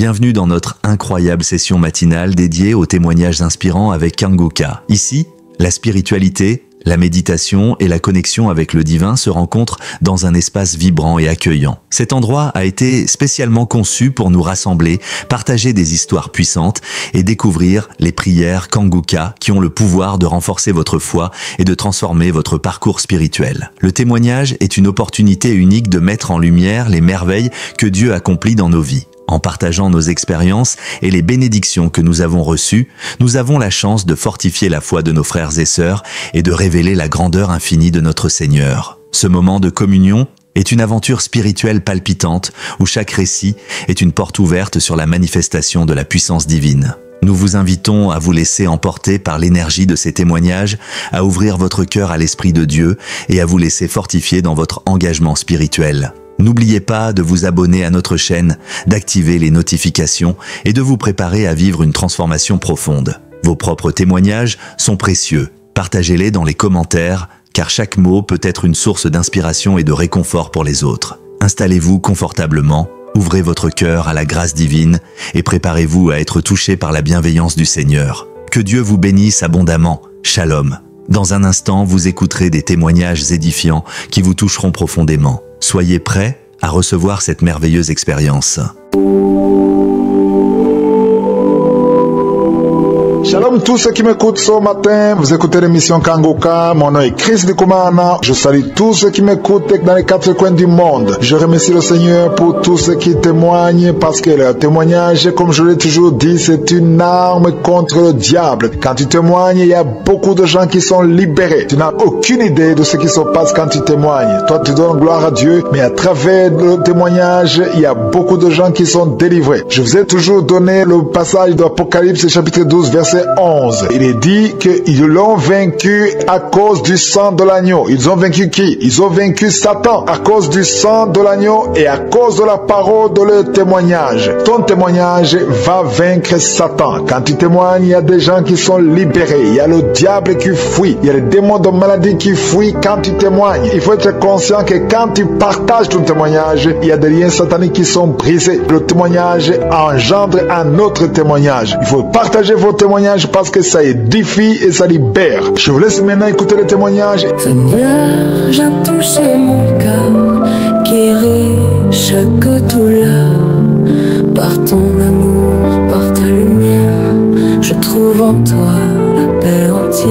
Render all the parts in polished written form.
Bienvenue dans notre incroyable session matinale dédiée aux témoignages inspirants avec Kanguka. Ici, la spiritualité, la méditation et la connexion avec le divin se rencontrent dans un espace vibrant et accueillant. Cet endroit a été spécialement conçu pour nous rassembler, partager des histoires puissantes et découvrir les prières Kanguka qui ont le pouvoir de renforcer votre foi et de transformer votre parcours spirituel. Le témoignage est une opportunité unique de mettre en lumière les merveilles que Dieu accomplit dans nos vies. En partageant nos expériences et les bénédictions que nous avons reçues, nous avons la chance de fortifier la foi de nos frères et sœurs et de révéler la grandeur infinie de notre Seigneur. Ce moment de communion est une aventure spirituelle palpitante où chaque récit est une porte ouverte sur la manifestation de la puissance divine. Nous vous invitons à vous laisser emporter par l'énergie de ces témoignages, à ouvrir votre cœur à l'Esprit de Dieu et à vous laisser fortifier dans votre engagement spirituel. N'oubliez pas de vous abonner à notre chaîne, d'activer les notifications et de vous préparer à vivre une transformation profonde. Vos propres témoignages sont précieux. Partagez-les dans les commentaires, car chaque mot peut être une source d'inspiration et de réconfort pour les autres. Installez-vous confortablement, ouvrez votre cœur à la grâce divine et préparez-vous à être touché par la bienveillance du Seigneur. Que Dieu vous bénisse abondamment. Shalom. Dans un instant, vous écouterez des témoignages édifiants qui vous toucheront profondément. Soyez prêts à recevoir cette merveilleuse expérience. Shalom tous ceux qui m'écoutent ce matin, vous écoutez l'émission Kanguka, mon nom est Chris Ndikumana, je salue tous ceux qui m'écoutent dans les quatre coins du monde. Je remercie le Seigneur pour tous ceux qui témoignent parce que le témoignage, comme je l'ai toujours dit, c'est une arme contre le diable. Quand tu témoignes, il y a beaucoup de gens qui sont libérés. Tu n'as aucune idée de ce qui se passe quand tu témoignes. Toi, tu donnes gloire à Dieu, mais à travers le témoignage, il y a beaucoup de gens qui sont délivrés. Je vous ai toujours donné le passage d'Apocalypse chapitre 12, verset 11. Il est dit qu'ils l'ont vaincu à cause du sang de l'agneau. Ils ont vaincu qui? Ils ont vaincu Satan à cause du sang de l'agneau et à cause de la parole de leur témoignage. Ton témoignage va vaincre Satan. Quand tu témoignes, il y a des gens qui sont libérés. Il y a le diable qui fuit. Il y a les démons de maladie qui fuient quand tu témoignes. Il faut être conscient que quand tu partages ton témoignage, il y a des liens sataniques qui sont brisés. Le témoignage engendre un autre témoignage. Il faut partager vos témoignages parce que ça édifie et ça libère. Je vous laisse maintenant écouter le témoignage. Seigneur, j'ai touché mon cœur, guéri chaque douleur. Par ton amour, par ta lumière, je trouve en toi la paix entière.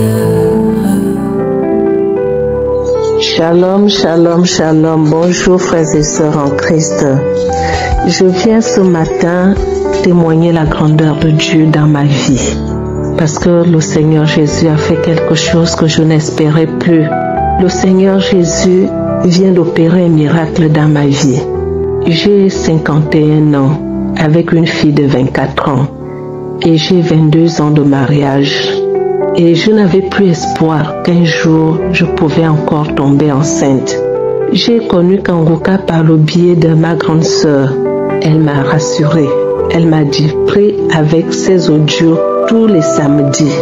Shalom, shalom, shalom. Bonjour frères et sœurs en Christ. Je viens ce matin témoigner la grandeur de Dieu dans ma vie. Parce que le Seigneur Jésus a fait quelque chose que je n'espérais plus. Le Seigneur Jésus vient d'opérer un miracle dans ma vie. J'ai 51 ans avec une fille de 24 ans et j'ai 22 ans de mariage. Et je n'avais plus espoir qu'un jour je pouvais encore tomber enceinte. J'ai connu Kanguka par le biais de ma grande sœur. Elle m'a rassurée. Elle m'a dit, prie avec ses audios tous les samedis.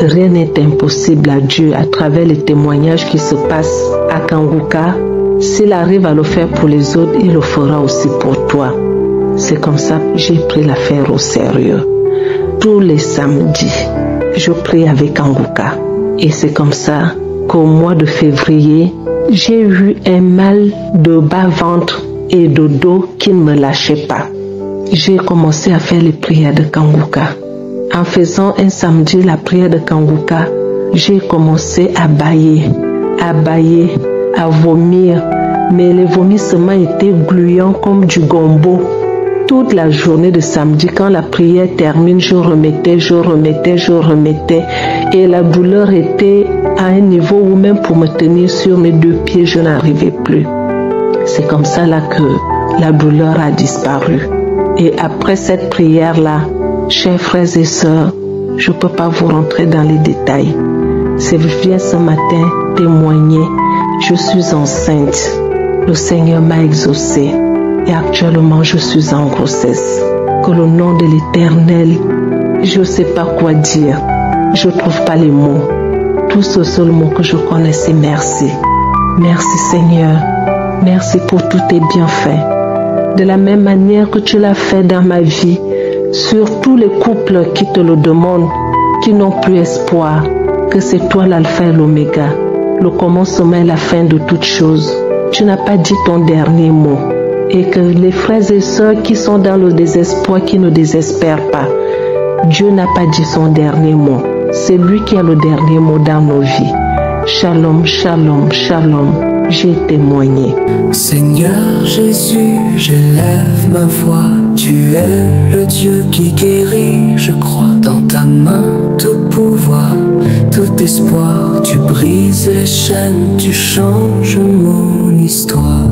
Rien n'est impossible à Dieu à travers les témoignages qui se passent à Kanguka. S'il arrive à le faire pour les autres, il le fera aussi pour toi. C'est comme ça que j'ai pris l'affaire au sérieux. Tous les samedis, je prie avec Kanguka. Et c'est comme ça qu'au mois de février, j'ai eu un mal de bas-ventre et de dos qui ne me lâchait pas. J'ai commencé à faire les prières de Kanguka. En faisant un samedi la prière de Kanguka, j'ai commencé à bâiller, à vomir. Mais les vomissements étaient gluants comme du gombo. Toute la journée de samedi, quand la prière termine, je remettais. Et la douleur était à un niveau où même pour me tenir sur mes deux pieds, je n'arrivais plus. C'est comme ça là que la douleur a disparu. Et après cette prière-là, chers frères et sœurs, je ne peux pas vous rentrer dans les détails. Je viens ce matin témoigner. Je suis enceinte. Le Seigneur m'a exaucée. Et actuellement, je suis en grossesse. Que le nom de l'Éternel, je ne sais pas quoi dire. Je ne trouve pas les mots. Tout ce seul mot que je connais, c'est merci. Merci Seigneur. Merci pour tous tes bienfaits. de la même manière que tu l'as fait dans ma vie, sur tous les couples qui te le demandent, qui n'ont plus espoir, que c'est toi l'alpha et l'oméga, le commencement et la fin de toutes choses. Tu n'as pas dit ton dernier mot. Et que les frères et sœurs qui sont dans le désespoir, qui ne désespèrent pas, Dieu n'a pas dit son dernier mot. C'est lui qui a le dernier mot dans nos vies. Shalom, shalom, shalom. J'ai témoigné. Seigneur Jésus, j'élève ma voix. Tu es le Dieu qui guérit, je crois. Dans ta main, tout pouvoir, tout espoir. Tu brises les chaînes, tu changes mon histoire.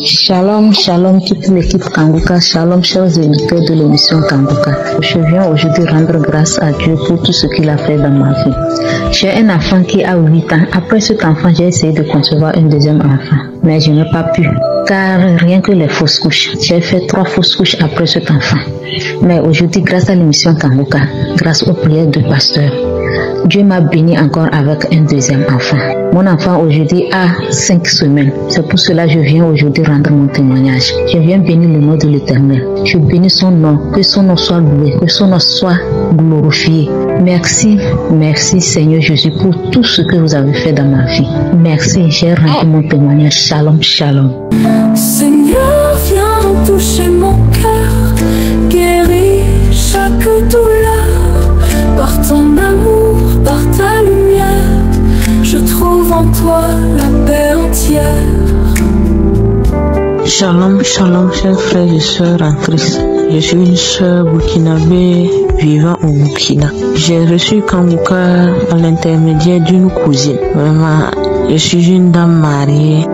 Shalom, shalom toute l'équipe Kangoka, shalom chers éditeurs de l'émission Kangoka. Je viens aujourd'hui rendre grâce à Dieu pour tout ce qu'il a fait dans ma vie. J'ai un enfant qui a 8 ans. Après cet enfant, j'ai essayé de concevoir un deuxième enfant, mais je n'ai pas pu, car rien que les fausses couches. J'ai fait 3 fausses couches après cet enfant. Mais aujourd'hui, grâce à l'émission Kangoka, grâce aux prières de pasteur, Dieu m'a béni encore avec un deuxième enfant. Mon enfant aujourd'hui a 5 semaines. C'est pour cela que je viens aujourd'hui rendre mon témoignage. Je viens bénir le nom de l'Éternel. Je bénis son nom. Que son nom soit loué. Que son nom soit glorifié. Merci, merci Seigneur Jésus pour tout ce que vous avez fait dans ma vie. Merci, j'ai rendu mon témoignage. Shalom, shalom. Seigneur, viens toucher mon cœur. Guéris chaque douleur. Par ton amour, par ta lumière, je trouve en toi la paix entière. Shalom, shalom, chers frères et sœurs en Christ. Je suis une sœur burkinabé vivant au Burkina. J'ai reçu Kangoka à l'intermédiaire d'une cousine. Vraiment, je suis une dame mariée.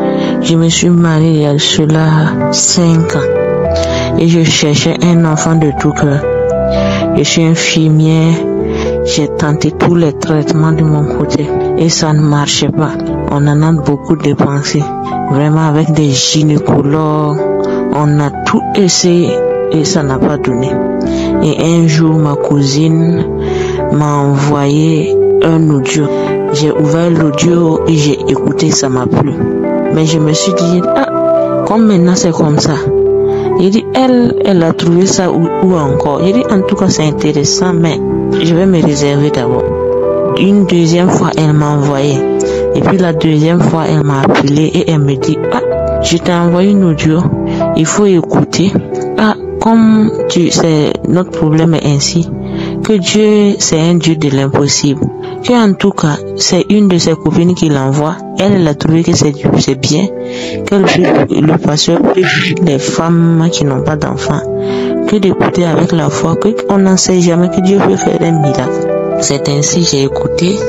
Je me suis mariée il y a cela 5 ans. Et je cherchais un enfant de tout cœur. Je suis infirmière. J'ai tenté tous les traitements de mon côté et ça ne marchait pas. On en a beaucoup dépensé. Vraiment avec des gynécologues, on a tout essayé et ça n'a pas donné. Et un jour, ma cousine m'a envoyé un audio. J'ai ouvert l'audio et j'ai écouté, ça m'a plu. Mais je me suis dit, comme maintenant c'est comme ça. J'ai dit, elle a trouvé ça où encore. J'ai dit, en tout cas, c'est intéressant, mais je vais me réserver d'abord. Une deuxième fois, elle m'a envoyé. Et puis la deuxième fois, elle m'a appelé et elle me dit, je t'ai envoyé une audio, il faut écouter. Comme tu sais, notre problème est ainsi, que Dieu, c'est un Dieu de l'impossible. Que en tout cas, c'est une de ses copines qui l'envoie. Elle a trouvé que c'est bien, que le pasteur prie les femmes qui n'ont pas d'enfants, que d'écouter avec la foi, qu'on n'en sait jamais que Dieu peut faire un miracle. C'est ainsi j'ai écouté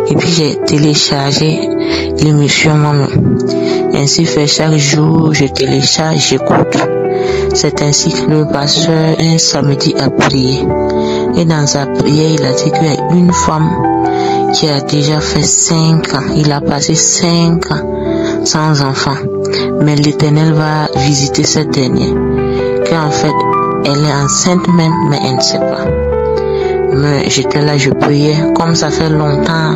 et puis j'ai téléchargé l'émission moi-même. Ainsi fait chaque jour, je télécharge, j'écoute. C'est ainsi que le pasteur un samedi a prié. Et dans sa prière, il a dit qu'il y a une femme qui a déjà fait 5 ans. Il a passé 5 ans sans enfant. Mais l'Éternel va visiter cette dernière. Qu'en fait, elle est enceinte même, mais elle ne sait pas. Mais j'étais là, je priais. Comme ça fait longtemps,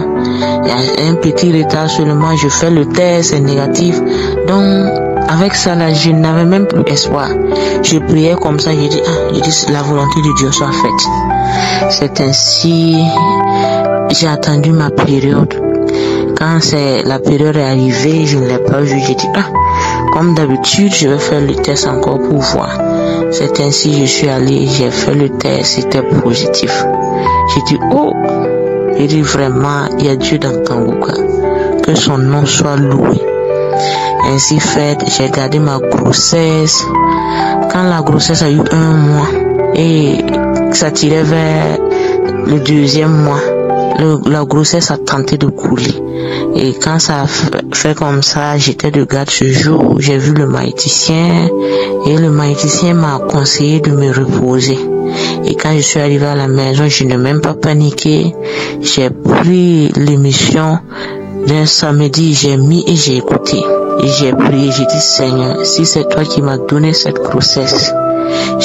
il y a un petit retard seulement. Je fais le test, c'est négatif. Donc, avec ça là, je n'avais même plus espoir. Je priais comme ça, j'ai dit, la volonté de Dieu soit faite. C'est ainsi, j'ai attendu ma période. Quand la période est arrivée, je ne l'ai pas vu. J'ai dit, comme d'habitude, je vais faire le test encore pour voir. C'est ainsi, je suis allé, j'ai fait le test, c'était positif. J'ai dit, j'ai dit vraiment, il y a Dieu dans Kangoka. Que son nom soit loué. Ainsi fait, j'ai gardé ma grossesse. Quand la grossesse a eu 1 mois et ça tirait vers le 2e mois, la grossesse a tenté de couler. Et quand ça a fait comme ça, j'étais de garde ce jour, j'ai vu le magnéticien et le magnéticien m'a conseillé de me reposer. Et quand je suis arrivé à la maison, je n'ai même pas paniqué. J'ai pris l'émission d'un samedi, j'ai mis et j'ai écouté. Et j'ai prié, j'ai dit, Seigneur, si c'est toi qui m'as donné cette grossesse,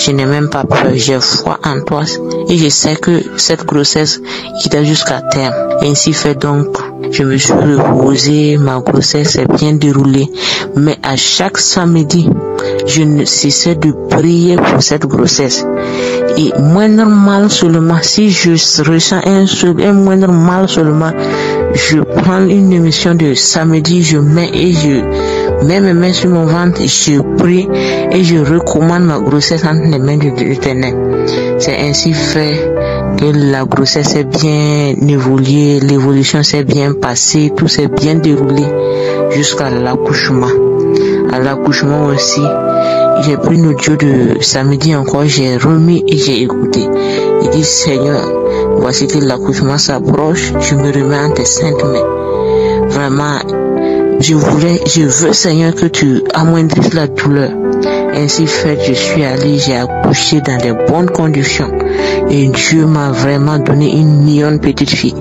Je n'ai même pas peur, j'ai foi en toi et je sais que cette grossesse ira jusqu'à terme. Ainsi fait donc, je me suis reposée, ma grossesse s'est bien déroulée. Mais à chaque samedi, je ne cessais de prier pour cette grossesse. Et moindre mal seulement, si je ressens un moindre mal seulement, je prends une émission de samedi, je mets mes mains sur mon ventre, je prie et je recommande ma grossesse entre les mains de l'Éternel. C'est ainsi fait que la grossesse est bien évoluée, l'évolution s'est bien passée, tout s'est bien déroulé jusqu'à l'accouchement. À l'accouchement aussi, j'ai pris une audio de samedi encore, j'ai remis et j'ai écouté. Il dit, Seigneur, voici que l'accouchement s'approche, je me remets en tes saintes mains. Vraiment, je veux, Seigneur, que tu amoindrisses la douleur. Ainsi fait, je suis allée, j'ai accouché dans de bonnes conditions. Et Dieu m'a vraiment donné une mignonne petite fille.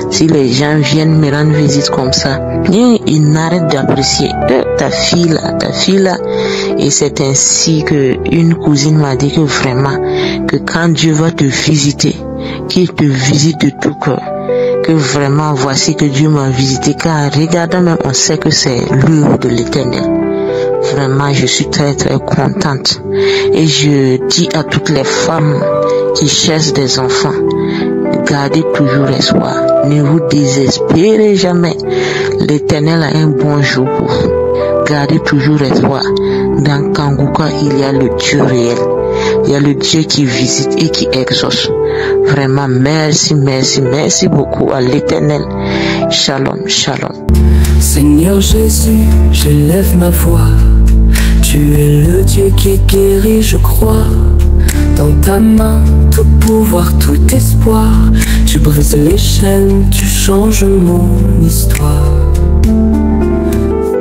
Si les gens viennent me rendre visite comme ça, ils n'arrêtent d'apprécier ta fille là. Et c'est ainsi que une cousine m'a dit que vraiment, que quand Dieu va te visiter, qu'il te visite de tout cœur. Que vraiment, voici que Dieu m'a visité, car regardant même, on sait que c'est l'œuvre de l'Éternel. Vraiment, je suis très très contente. Et je dis à toutes les femmes qui cherchent des enfants, gardez toujours espoir. Ne vous désespérez jamais. L'Éternel a un bon jour pour vous. Gardez toujours espoir. Dans Kanguka, il y a le Dieu réel. Il y a le Dieu qui visite et qui exauce. Vraiment, merci beaucoup à l'Éternel. Shalom, shalom. Seigneur Jésus, je lève ma voix. Tu es le Dieu qui guérit, je crois. Dans ta main, tout pouvoir, tout espoir. Tu brises les chaînes, tu changes mon histoire.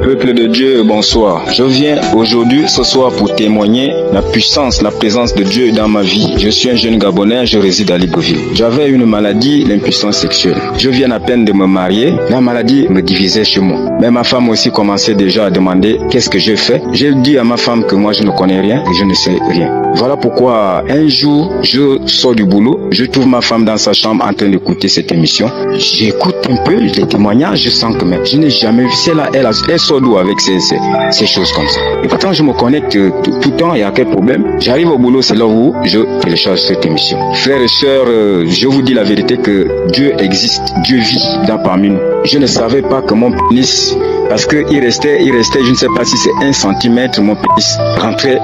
Peuple de Dieu, bonsoir. Je viens aujourd'hui, ce soir, pour témoigner la puissance, la présence de Dieu dans ma vie. Je suis un jeune Gabonais, je réside à Libreville. J'avais une maladie, l'impuissance sexuelle. Je viens à peine de me marier, la maladie me divisait chez moi. Mais ma femme aussi commençait déjà à demander qu'est-ce que j'ai fait. J'ai dit à ma femme que moi je ne connais rien et je ne sais rien. Voilà pourquoi un jour, je sors du boulot, je trouve ma femme dans sa chambre en train d'écouter cette émission. J'écoute un peu les témoignages, je sens que même, je n'ai jamais vu celle-là, elle sort d'où avec ces choses comme ça. Et pourtant, je me connecte tout le temps, il y a quel problème. J'arrive au boulot, c'est là où je télécharge cette émission. Frères et sœurs, je vous dis la vérité que Dieu existe, Dieu vit parmi nous. Je ne savais pas que mon pénis, parce qu'il restait, je ne sais pas si c'est 1 centimètre, mon pénis rentrait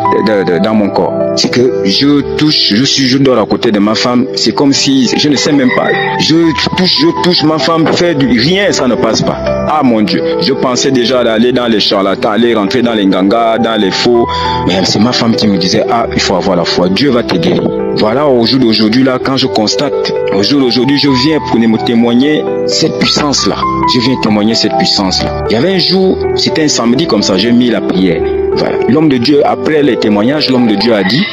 dans mon corps. C'est que je dors à côté de ma femme, c'est comme si, je ne sais même pas, je touche ma femme, rien, ça ne passe pas. Ah mon Dieu, je pensais déjà d'aller dans les charlatans, aller rentrer dans les gangas, dans les faux, mais c'est ma femme qui me disait, ah, il faut avoir la foi, Dieu va te guérir. Voilà, au jour d'aujourd'hui, là, quand je constate, au jour d'aujourd'hui, je viens pour me témoigner cette puissance-là. Je viens témoigner cette puissance-là. Il y avait un jour, c'était un samedi comme ça, j'ai mis la prière. Voilà. L'homme de Dieu, après les témoignages, l'homme de Dieu a dit,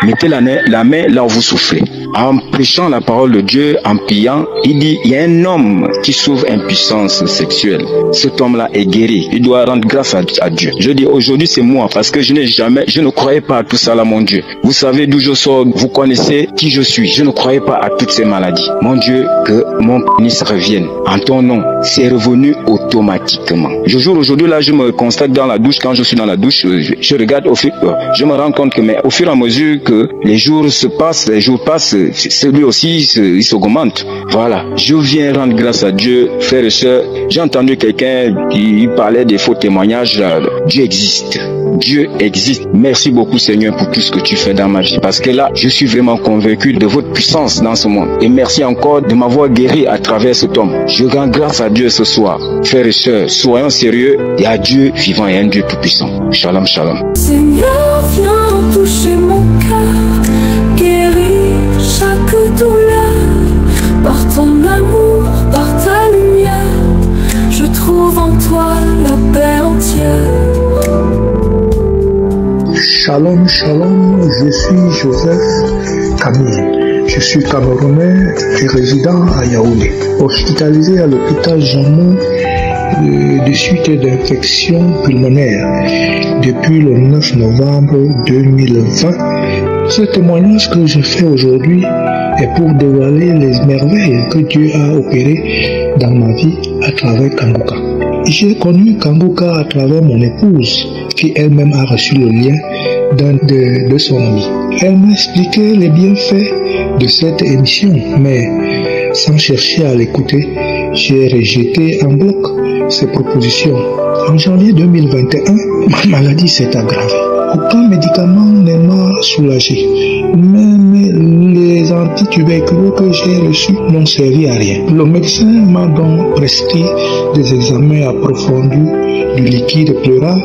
mettez la main là où vous soufflez. En prêchant la parole de Dieu, en priant, il dit, il y a un homme qui souffre impuissance sexuelle. Cet homme-là est guéri. Il doit rendre grâce à Dieu. Je dis, aujourd'hui, c'est moi, parce que je ne croyais pas à tout ça là, mon Dieu. Vous savez d'où je sors, vous connaissez qui je suis. Je ne croyais pas à toutes ces maladies. Mon Dieu, que mon pénis revienne. En ton nom, c'est revenu automatiquement. Aujourd'hui, là, je me constate dans la douche, quand je suis dans la douche, je regarde je me rends compte que, mais au fur et à mesure que les jours passent, celui aussi, il s'augmente. Voilà. Je viens rendre grâce à Dieu, frères et sœurs. J'ai entendu quelqu'un qui parlait des faux témoignages. Dieu existe. Dieu existe. Merci beaucoup, Seigneur, pour tout ce que tu fais dans ma vie. Parce que là, je suis vraiment convaincu de votre puissance dans ce monde. Et merci encore de m'avoir guéri à travers cet homme. Je rends grâce à Dieu ce soir. Frères et sœurs, soyons sérieux. Il y a Dieu vivant et un Dieu tout-puissant. Shalom, shalom. Seigneur, viens toucher mon cœur, guéris chaque douleur. Par ton amour, par ta lumière, je trouve en toi la paix entière. Shalom, shalom, je suis Joseph Camille. Je suis camerounais et résident à Yaoundé. Hospitalisé à l'hôpital Jamon de suite d'infection pulmonaire depuis le 9 novembre 2020 Ce témoignage que je fais aujourd'hui est pour dévoiler les merveilles que Dieu a opérées dans ma vie à travers Kanguka. J'ai connu Kanguka à travers mon épouse, qui elle-même a reçu le lien d'un de son ami. Elle m'a expliqué les bienfaits de cette émission, mais sans chercher à l'écouter, j'ai rejeté en bloc ses propositions. En janvier 2021, ma maladie s'est aggravée. Aucun médicament ne m'a soulagé. Même les antituberculeux que j'ai reçus n'ont servi à rien. Le médecin m'a donc prescrit des examens approfondis du liquide pleural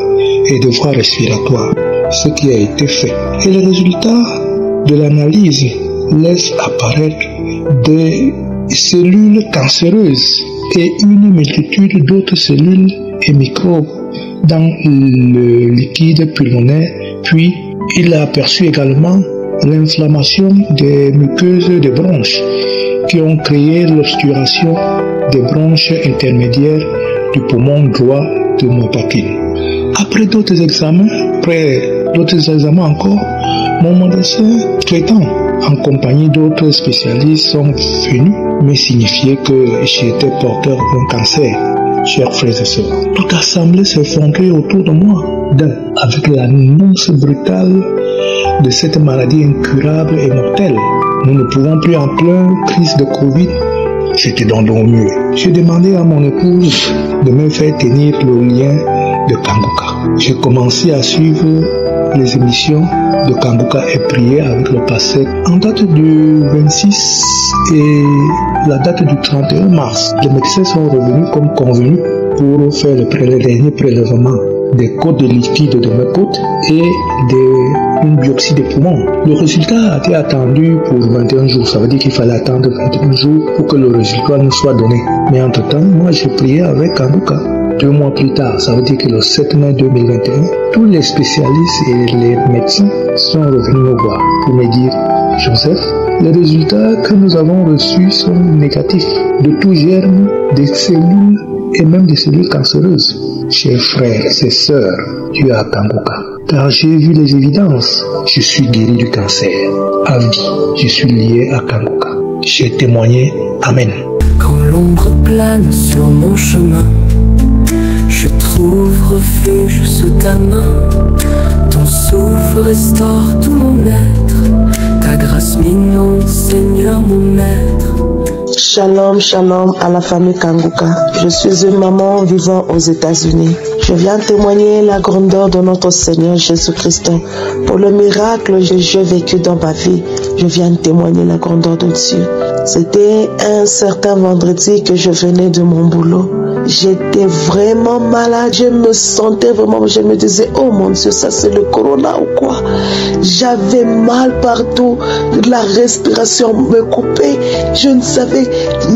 et de voies respiratoires, ce qui a été fait. Et le résultat de l'analyse laisse apparaître des cellules cancéreuses et une multitude d'autres cellules et microbes dans le liquide pulmonaire. Puis, il a aperçu également l'inflammation des muqueuses des bronches qui ont créé l'obturation des bronches intermédiaires du poumon droit de mon poitrine. Après d'autres examens encore, mon médecin traitant en compagnie d'autres spécialistes sont venus me signifier que j'étais porteur d'un cancer. Chers frères et sœurs, toute assemblée s'est fondée autour de moi, avec l'annonce brutale de cette maladie incurable et mortelle. Nous ne pouvons plus en pleine crise de Covid. J'étais dans le mieux. J'ai demandé à mon épouse de me faire tenir le lien de Kanguka. J'ai commencé à suivre les émissions de Kanguka et prier avec le pasteur. En date du 26 et la date du 31 mars, les médecins sont revenus comme convenu pour faire le dernier prélèvement des côtes de liquide de mes côtes et une biopsie des poumons. Le résultat a été attendu pour 21 jours. Ça veut dire qu'il fallait attendre 21 jours pour que le résultat nous soit donné. Mais entre-temps, moi j'ai prié avec Kanguka. 2 mois plus tard, ça veut dire que le 7 mai 2021, tous les spécialistes et les médecins sont revenus me voir pour me dire: Joseph, les résultats que nous avons reçus sont négatifs de tout germe, des cellules et même des cellules cancéreuses. Chers frères et sœurs, Dieu à Kanguka, car j'ai vu les évidences. Je suis guéri du cancer. À vie, je suis lié à Kanguka. J'ai témoigné. Amen. Quand l'ombre plane sur mon chemin, je trouve refuge sous ta main. Ton souffle restaure tout mon être. Ta grâce m'inonde, Seigneur mon maître. Shalom, shalom à la famille Kanguka. Je suis une maman vivant aux États-Unis. Je viens témoigner la grandeur de notre Seigneur Jésus-Christ. Pour le miracle que j'ai vécu dans ma vie, je viens témoigner la grandeur de Dieu. C'était un certain vendredi que je venais de mon boulot. J'étais vraiment malade, je me sentais vraiment, je me disais: oh mon Dieu, ça c'est le corona ou quoi? J'avais mal partout, la respiration me coupait, je ne savais,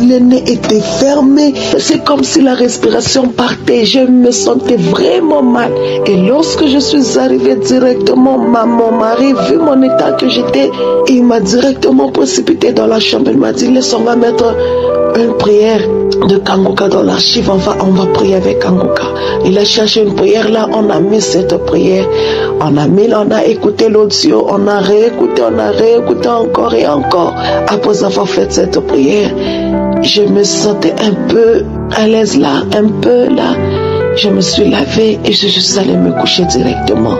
le nez était fermé, c'est comme si la respiration partait, je me sentais vraiment mal. Et lorsque je suis arrivée directement, mon mari, vu mon état que j'étais, il m'a directement précipité dans la chambre. Il m'a dit: laisse, on va mettre une prière de Kanguka dans l'archive, on va prier avec Kanguka. Il a cherché une prière, là on a mis cette prière, on a écouté l'audio, on a réécouté encore et encore. Après avoir fait cette prière, je me sentais un peu à l'aise là, un peu là. Je me suis lavée et je suis allée me coucher directement.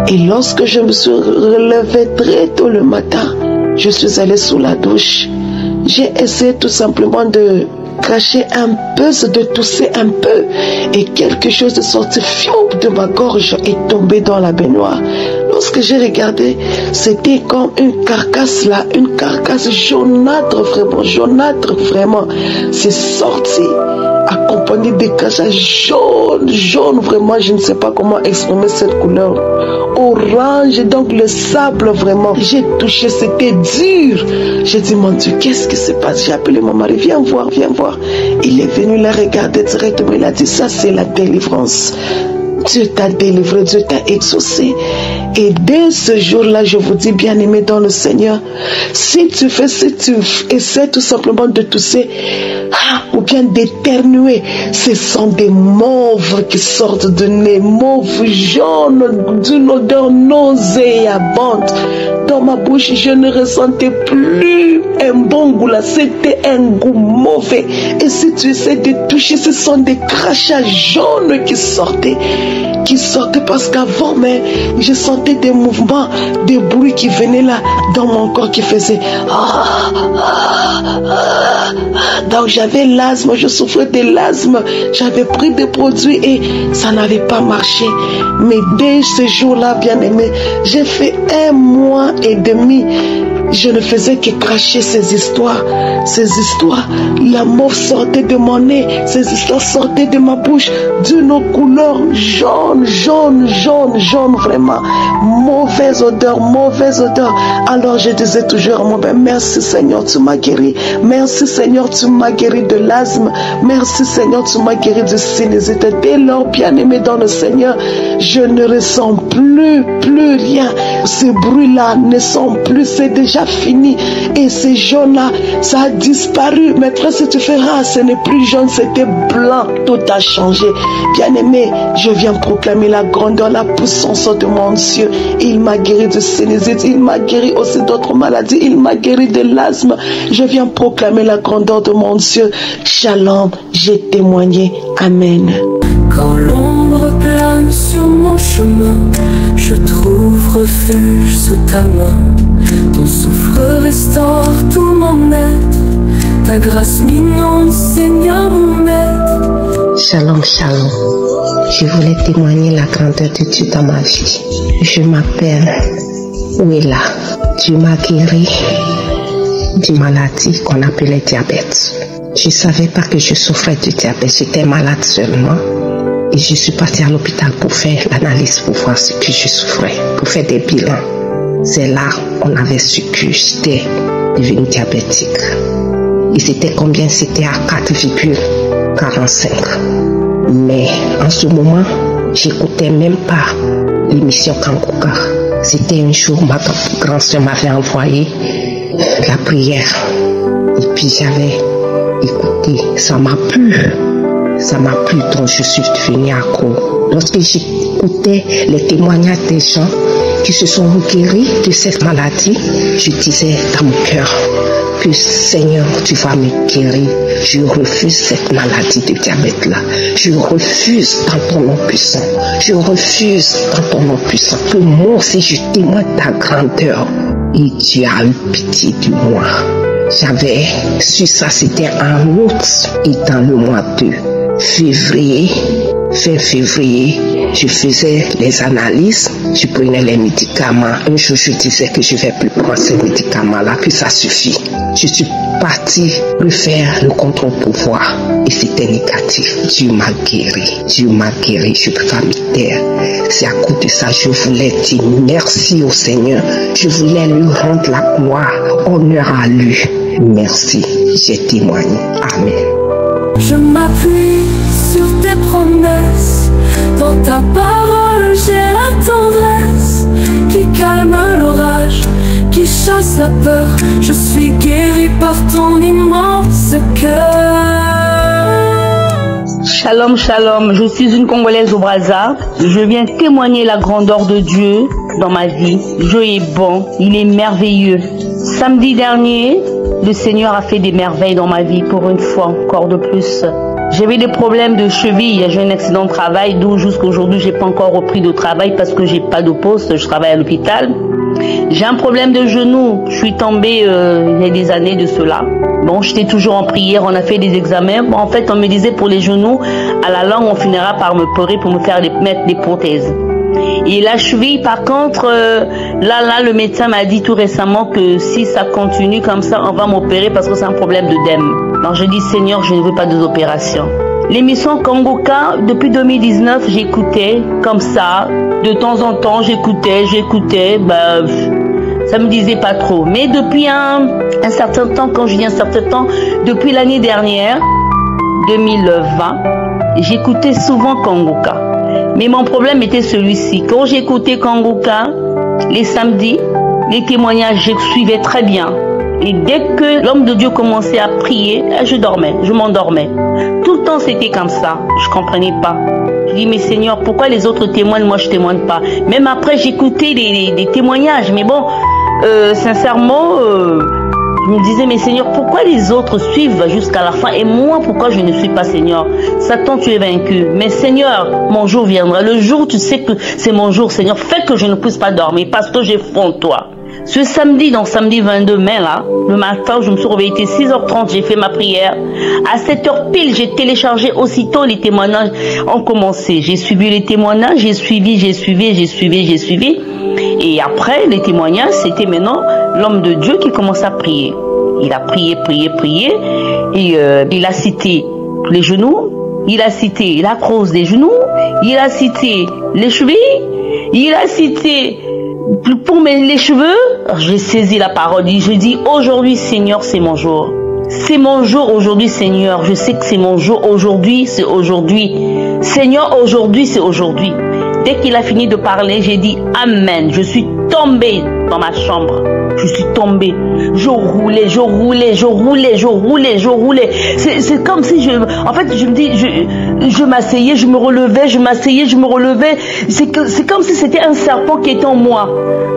Et lorsque je me suis relevée très tôt le matin, je suis allée sous la douche. J'ai essayé tout simplement de cracher un peu, de tousser un peu, et quelque chose de sorti de ma gorge est tombé dans la baignoire. Lorsque j'ai regardé, c'était comme une carcasse là, une carcasse jaunâtre vraiment. C'est sorti accompagné des cachages jaunes, vraiment, je ne sais pas comment exprimer cette couleur. Orange, donc le sable vraiment. J'ai touché, c'était dur. J'ai dit: mon Dieu, qu'est-ce qui se passe? J'ai appelé mon mari: viens voir. Il est venu la regarder directement. Il a dit: ça c'est la délivrance. Dieu t'a délivré, Dieu t'a exaucé. Et dès ce jour-là, je vous dis, bien-aimés dans le Seigneur, si tu essaies tout simplement de tousser ou bien d'éternuer, ce sont des mauves qui sortent de nez, mauves jaunes d'une odeur nauséabonde. Dans ma bouche, je ne ressentais plus un bon goût là, c'était un goût mauvais. Et si tu essaies de toucher, ce sont des crachats jaunes qui sortaient parce qu'avant, mais je sentais des mouvements, des bruits qui venaient là dans mon corps qui faisaient donc j'avais l'asthme, je souffrais de l'asthme, j'avais pris des produits et ça n'avait pas marché. Mais dès ce jour-là, bien aimé, j'ai fait 1 mois et demi. Je ne faisais que cracher ces histoires. La mauve sortait de mon nez, ces histoires sortaient de ma bouche d'une couleur jaune, vraiment. Mauvaise odeur. Alors je disais toujours à mon père, merci Seigneur, tu m'as guéri. Merci Seigneur, tu m'as guéri de l'asthme. Merci Seigneur, tu m'as guéri de sinusite. Dès lors, bien aimé dans le Seigneur, je ne ressens plus rien. Ces bruits-là ne sont plus, c'est déjà fini. Et ces jaunes-là, ça a disparu. Maintenant, si tu fais ce n'est plus jaune, c'était blanc. Tout a changé. Bien-aimé, je viens proclamer la grandeur, la puissance de mon Dieu. Il m'a guéri de sinusite, il m'a guéri aussi d'autres maladies, il m'a guéri de l'asthme. Je viens proclamer la grandeur de mon Dieu. Shalom, j'ai témoigné. Amen. Quand l'ombre plane sur mon chemin, je trouve refuge sous ta main. Ton souffle restaure tout mon être. Ta grâce mignonne, Seigneur, mon maître. Shalom, shalom. Je voulais témoigner la grandeur de Dieu dans ma vie. Je m'appelle Ouela. Dieu m'a guéri d'une maladie qu'on appelait diabète. Je ne savais pas que je souffrais de diabète. J'étais malade seulement. Et je suis partie à l'hôpital pour faire l'analyse, pour voir ce que je souffrais, pour faire des bilans. C'est là qu'on avait su que j'étais devenue diabétique. Et c'était combien? C'était à 4,45. Mais en ce moment, j'écoutais même pas l'émission Kangoka. C'était un jour, ma grand-soeur m'avait envoyé la prière. Et puis j'avais écouté, ça m'a plu, donc je suis devenue accro. Lorsque j'écoutais les témoignages des gens qui se sont guéris de cette maladie, je disais dans mon cœur que Seigneur, tu vas me guérir. Je refuse cette maladie de diabète-là. Je refuse dans ton nom puissant. Je refuse dans ton nom puissant. Que moi aussi je témoigne ta grandeur. Et tu as eu pitié de moi. J'avais su ça, c'était en août. Et dans le mois de février, fin février, je faisais les analyses, je prenais les médicaments. Un jour, je disais que je ne vais plus prendre ces médicaments-là, que ça suffit. Je suis partie refaire le contre-pouvoir et c'était négatif. Dieu m'a guéri, je ne peux pas me taire. C'est à cause de ça, je voulais dire merci au Seigneur. Je voulais lui rendre la gloire, honneur à lui. Merci, j'ai témoigné. Amen. Je m'appuie sur tes promesses. Dans ta parole, j'ai la tendresse qui calme l'orage, qui chasse la peur. Je suis guéri par ton immense cœur. Shalom, shalom. Je suis une Congolaise au Brazza. Je viens témoigner la grandeur de Dieu dans ma vie. Dieu est bon, il est merveilleux. Samedi dernier, le Seigneur a fait des merveilles dans ma vie pour une fois encore de plus. J'avais des problèmes de cheville, j'ai eu un accident de travail, d'où jusqu'à aujourd'hui j'ai pas encore repris de travail parce que j'ai pas de poste, je travaille à l'hôpital. J'ai un problème de genou, je suis tombée il y a des années de cela. Bon, j'étais toujours en prière, on a fait des examens. Bon, en fait, on me disait pour les genoux, à la langue, on finira par me pleurer pour me faire mettre des prothèses. Et la cheville, par contre, là, le médecin m'a dit tout récemment que si ça continue comme ça, on va m'opérer parce que c'est un problème d'œdème. Donc je dis, Seigneur, je ne veux pas des opérations. L'émission Kangoka, depuis 2019, j'écoutais comme ça. De temps en temps, j'écoutais. Bah, ça me disait pas trop. Mais depuis un certain temps, quand je dis un certain temps, depuis l'année dernière, 2020, j'écoutais souvent Kangoka. Mais mon problème était celui-ci. Quand j'écoutais Kanguka, les samedis, les témoignages, je suivais très bien. Et dès que l'homme de Dieu commençait à prier, je dormais, je m'endormais. Tout le temps, c'était comme ça. Je ne comprenais pas. Je dis, mais Seigneur, pourquoi les autres témoignent, moi je ne témoigne pas? Même après, j'écoutais des témoignages. Mais bon, sincèrement, je me disais, mais Seigneur, pourquoi les autres suivent jusqu'à la fin? Et moi, pourquoi je ne suis pas, Seigneur? Satan, tu es vaincu. Mais Seigneur, mon jour viendra. Le jour où tu sais que c'est mon jour, Seigneur, fais que je ne puisse pas dormir parce que j'ai foi en toi. Ce samedi, donc samedi 22 mai, là, le matin, je me suis réveillée, il était 6h30, j'ai fait ma prière. À 7h pile, j'ai téléchargé aussitôt les témoignages ont commencé. J'ai suivi les témoignages, j'ai suivi. Et après, les témoignages, c'était maintenant l'homme de Dieu qui commence à prier. Il a prié. Et il a cité les genoux, il a cité la crosse des genoux, il a cité les chevilles, il a cité pour les cheveux. J'ai saisi la parole. Je dis, aujourd'hui, Seigneur, c'est mon jour. C'est mon jour aujourd'hui, Seigneur. Je sais que c'est mon jour. Aujourd'hui, c'est aujourd'hui. Seigneur, aujourd'hui, c'est aujourd'hui. Dès qu'il a fini de parler, j'ai dit Amen. Je suis tombée dans ma chambre. Je suis tombée. Je roulais. C'est comme si en fait, je me dis, je m'asseyais, je me relevais, C'est comme si c'était un serpent qui était en moi.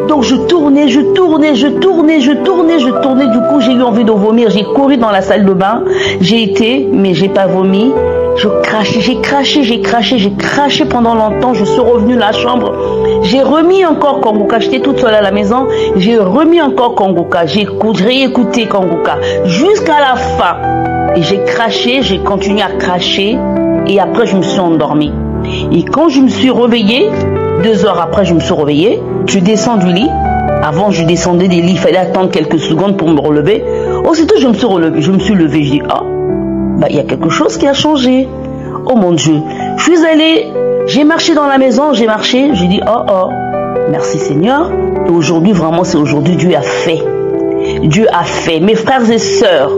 Donc je tournais. Du coup, j'ai eu envie de vomir. J'ai couru dans la salle de bain. Mais j'ai pas vomi. J'ai craché pendant longtemps. Je suis revenue à la chambre. J'ai remis encore Kanguka. J'étais toute seule à la maison. J'ai remis encore Kanguka. J'ai réécouté Kanguka jusqu'à la fin. Et j'ai craché, j'ai continué à cracher. Et après, je me suis endormie. Et quand je me suis réveillée, 2 heures après, je me suis réveillée. Je descends du lit. Avant, je descendais des lits. Il fallait attendre quelques secondes pour me relever. Aussitôt, je me suis levée. Je dis, il y a quelque chose qui a changé. Oh mon Dieu. Je suis allée, j'ai marché dans la maison, j'ai dit, merci Seigneur. Et aujourd'hui, vraiment, c'est aujourd'hui, Dieu a fait. Mes frères et sœurs,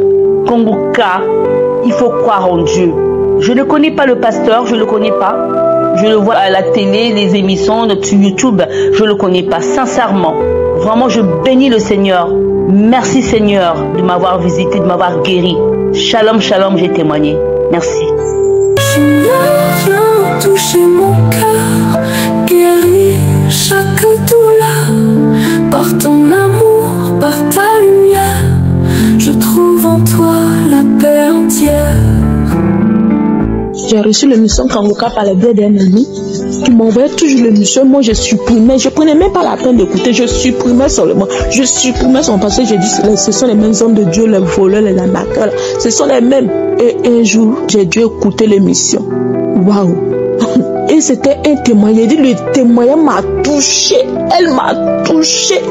Kanguka, il faut croire en Dieu. Je ne connais pas le pasteur, je ne le connais pas. Je le vois à la télé, les émissions sur YouTube, je ne le connais pas, sincèrement. Vraiment, je bénis le Seigneur. Merci Seigneur de m'avoir visité, de m'avoir guéri. Shalom, shalom, j'ai témoigné. Merci. Viens toucher mon cœur, guérir chaque douleur. Par ton amour, par ta lumière, je trouve en toi la paix entière. J'ai reçu l'émission Kanguka par le biais d'un ami qui m'envoyait toujours l'émission. Moi, je supprimais. Je prenais même pas la peine d'écouter. Je supprimais seulement. Je supprimais son passé. J'ai dit, ce sont les mêmes hommes de Dieu, les voleurs, les arnaqueurs. Ce sont les mêmes. Et un jour, j'ai dû écouter l'émission. Waouh! Et c'était un témoignage. J'ai dit, le témoignage m'a touché. Elle m'a touché.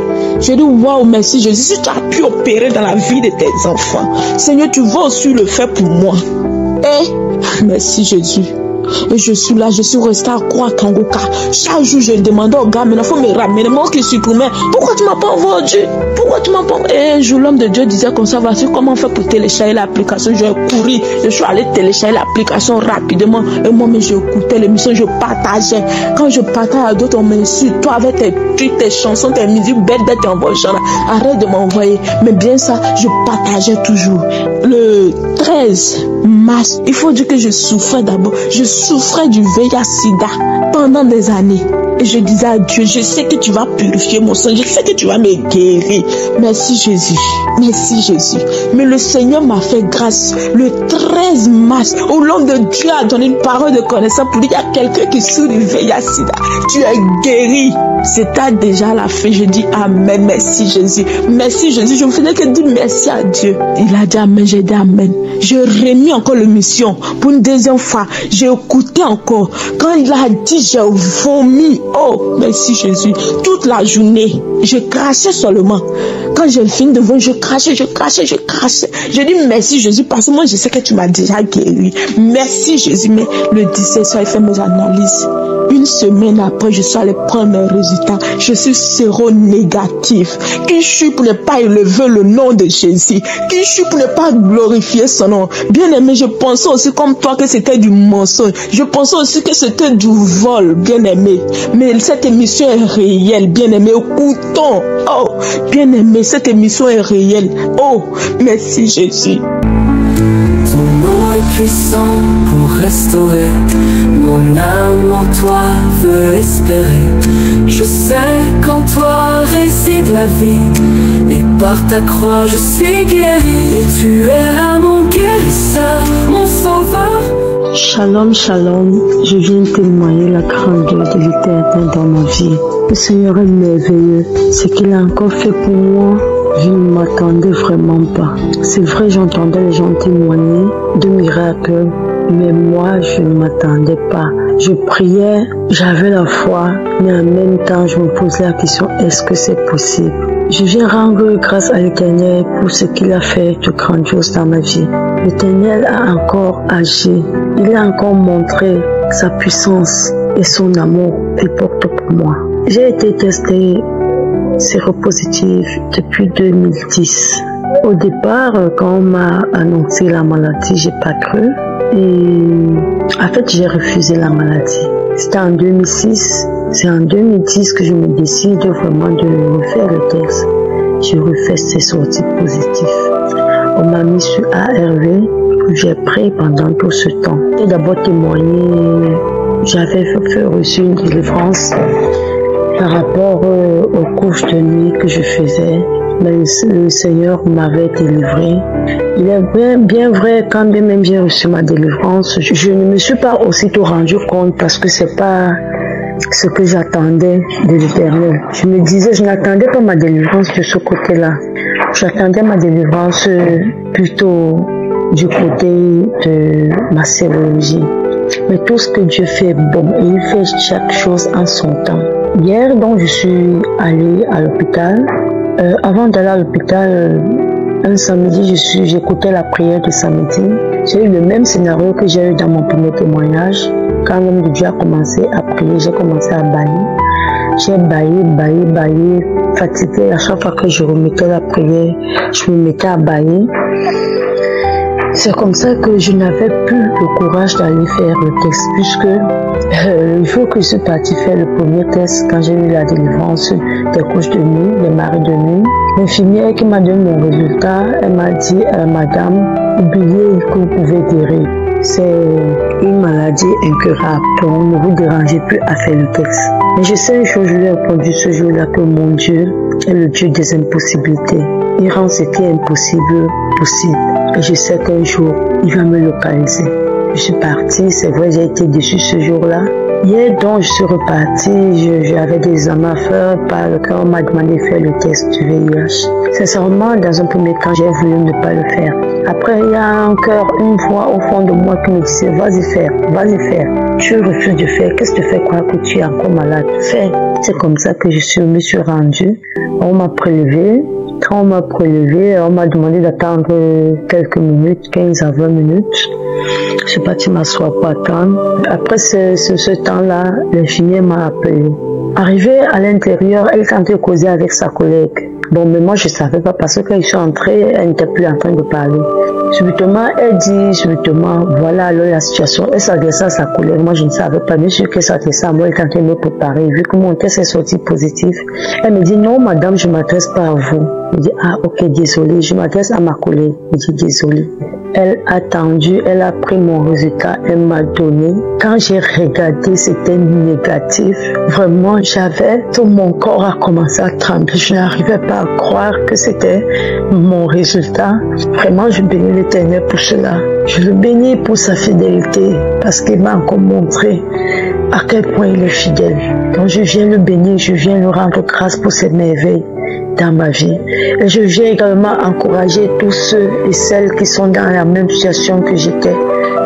J'ai dit, waouh, merci Jésus. Si tu as pu opérer dans la vie de tes enfants, Seigneur, tu vas aussi le faire pour moi. Et merci Jésus. Et je suis là, je suis restée à croire Kanguka. Chaque jour, je demandais au gars, mais il faut me ramener. Moi qui supprimais, pourquoi tu m'as pas envoyé? Pourquoi tu m'as pas envoyé? Et un jour, l'homme de Dieu disait comme ça, voici comment on fait pour télécharger l'application. J'ai couru, je suis allé télécharger l'application rapidement. Et moi, mais j'écoutais l'émission, je partageais. Quand je partage à d'autres, on m'insulte. Toi, avec tes chansons, tes musiques bêtes, t'es envoyé. Arrête de m'envoyer. Mais bien ça, je partageais toujours. Le 13 mars, il faut dire que je souffrais d'abord. Je souffrais du VIH/SIDA pendant des années. Et je disais à Dieu, je sais que tu vas purifier mon sang, je sais que tu vas me guérir. Merci Jésus, merci Jésus. Mais le Seigneur m'a fait grâce. Le 13 mars, où l'homme de Dieu a donné une parole de connaissance pour dire, il y a quelqu'un qui souffre du VIH/SIDA. Tu es guéri. C'était déjà la fin. Je dis Amen, merci Jésus. Merci Jésus. Je ne faisais que dire merci à Dieu. Il a dit Amen, j'ai dit Amen. Je remis encore l'émission pour une deuxième fois. J'ai écouté encore. Quand il a dit, j'ai vomi. Oh, merci Jésus. Toute la journée, je crachais seulement. Quand j'ai fini de vomir, je crachais. Je dis merci Jésus parce que moi, je sais que tu m'as déjà guéri. Merci Jésus. Mais le 17 soir, il fait mes analyses. Une semaine après, je suis allé prendre mes résultats. Je suis séronégatif. Qui je suis pour ne pas élever le nom de Jésus? Qui je suis pour ne pas glorifier son nom? Bien aimé, je pensais aussi comme toi que c'était du mensonge. Je pensais aussi que c'était du vol, bien aimé. Mais cette émission est réelle, bien aimé. Écoutons. Oh, bien aimé, cette émission est réelle. Oh, merci Jésus. Ton nom est puissant pour restaurer. Mon âme en toi veut espérer. Je sais qu'en toi réside la vie. Et par ta croix je suis guéri. Et tu es là mon guérisseur, mon sauveur. Shalom, shalom, je viens témoigner la grandeur de l'Éternel dans ma vie. Le Seigneur est merveilleux. Ce qu'il a encore fait pour moi, je ne m'attendais vraiment pas. C'est vrai, j'entendais les gens témoigner de miracles, mais moi, je ne m'attendais pas. Je priais, j'avais la foi, mais en même temps, je me posais la question, est-ce que c'est possible? Je viens rendre grâce à l'Éternel pour ce qu'il a fait de grandiose dans ma vie. L'Éternel a encore agi. Il a encore montré sa puissance et son amour qu'il porte pour moi. J'ai été testée séropositive depuis 2010. Au départ, quand on m'a annoncé la maladie, j'ai pas cru. Et en fait, j'ai refusé la maladie. C'était en 2006. C'est en 2010 que je me décide vraiment de refaire le test. Je refais ces sorties positives. On m'a mis sur ARV. J'ai pris pendant tout ce temps. J'ai d'abord témoigné. J'avais reçu une délivrance par rapport aux couches de nuit que je faisais. Mais le Seigneur m'avait délivré. Il est bien vrai, quand même j'ai reçu ma délivrance, je ne me suis pas aussitôt rendu compte parce que c'est pas ce que j'attendais de l'Éternel. Je me disais, je n'attendais pas ma délivrance de ce côté-là. J'attendais ma délivrance plutôt du côté de ma sérologie. Mais tout ce que Dieu fait est bon et il fait chaque chose en son temps. Hier, donc, je suis allée à l'hôpital. Avant d'aller à l'hôpital, un samedi, j'écoutais la prière de samedi. J'ai eu le même scénario que j'ai eu dans mon premier témoignage. Quand l'homme de Dieu a commencé à prier, j'ai commencé à bailler. J'ai baillé, fatiguée. À chaque fois que je remettais la prière, je me mettais à bailler. C'est comme ça que je n'avais plus le courage d'aller faire le test, puisque le jour que je suis partie faire le premier test, quand j'ai eu la délivrance des couches de nuit, des marées de nuit, l'infirmière qui m'a donné mon résultat, elle m'a dit, madame, oubliez que vous pouvez guérir. C'est une maladie incurable, donc ne vous dérangez plus à faire le test. Mais je sais une chose, je lui ai répondu ce jour-là que mon Dieu est le Dieu des impossibilités. Il rend ce qui est impossible possible. Et je sais qu'un jour, il va me localiser. Je suis partie, c'est vrai, j'ai été déçue ce jour-là. Hier, donc, je suis repartie, j'avais des examens à faire, par lequel on m'a demandé de faire le test du VIH. Sincèrement, dans un premier temps, j'ai voulu ne pas le faire. Après, il y a encore une voix au fond de moi qui me disait, vas-y faire, vas-y faire. Tu refuses de faire, qu'est-ce que tu fais croire que tu es encore malade? Fais. C'est comme ça que me suis rendue. On m'a prélevé. Quand on m'a prélevé, on m'a demandé d'attendre quelques minutes, 15 à 20 minutes. Je suis partie m'asseoir pour attendre. Après ce temps-là, l'infirmière m'a appelé. Arrivée à l'intérieur, elle tentait de causer avec sa collègue. Bon, mais moi, je ne savais pas parce que quand je suis entrée, elle n'était plus en train de parler. Subitement, elle dit, voilà alors la situation. Elle s'adressait à sa collègue. Moi, je ne savais pas. Bien sûr qu'elle s'adressait à moi, elle tentait de me préparer. Vu que mon test est sorti positif, elle me dit, non, madame, je ne m'adresse pas à vous. Je dis, ah, ok, désolé. Je m'adresse à ma collègue. Je dis, désolé. Elle a attendu, elle a pris mon résultat, elle m'a donné. Quand j'ai regardé, c'était négatif. Vraiment, tout mon corps a commencé à trembler. Je n'arrivais pas à croire que c'était mon résultat. Vraiment, je bénis l'Éternel pour cela. Je le bénis pour sa fidélité parce qu'il m'a encore montré à quel point il est fidèle. Donc je viens le bénir, je viens le rendre grâce pour ses merveilles dans ma vie. Et je viens également encourager tous ceux et celles qui sont dans la même situation que j'étais.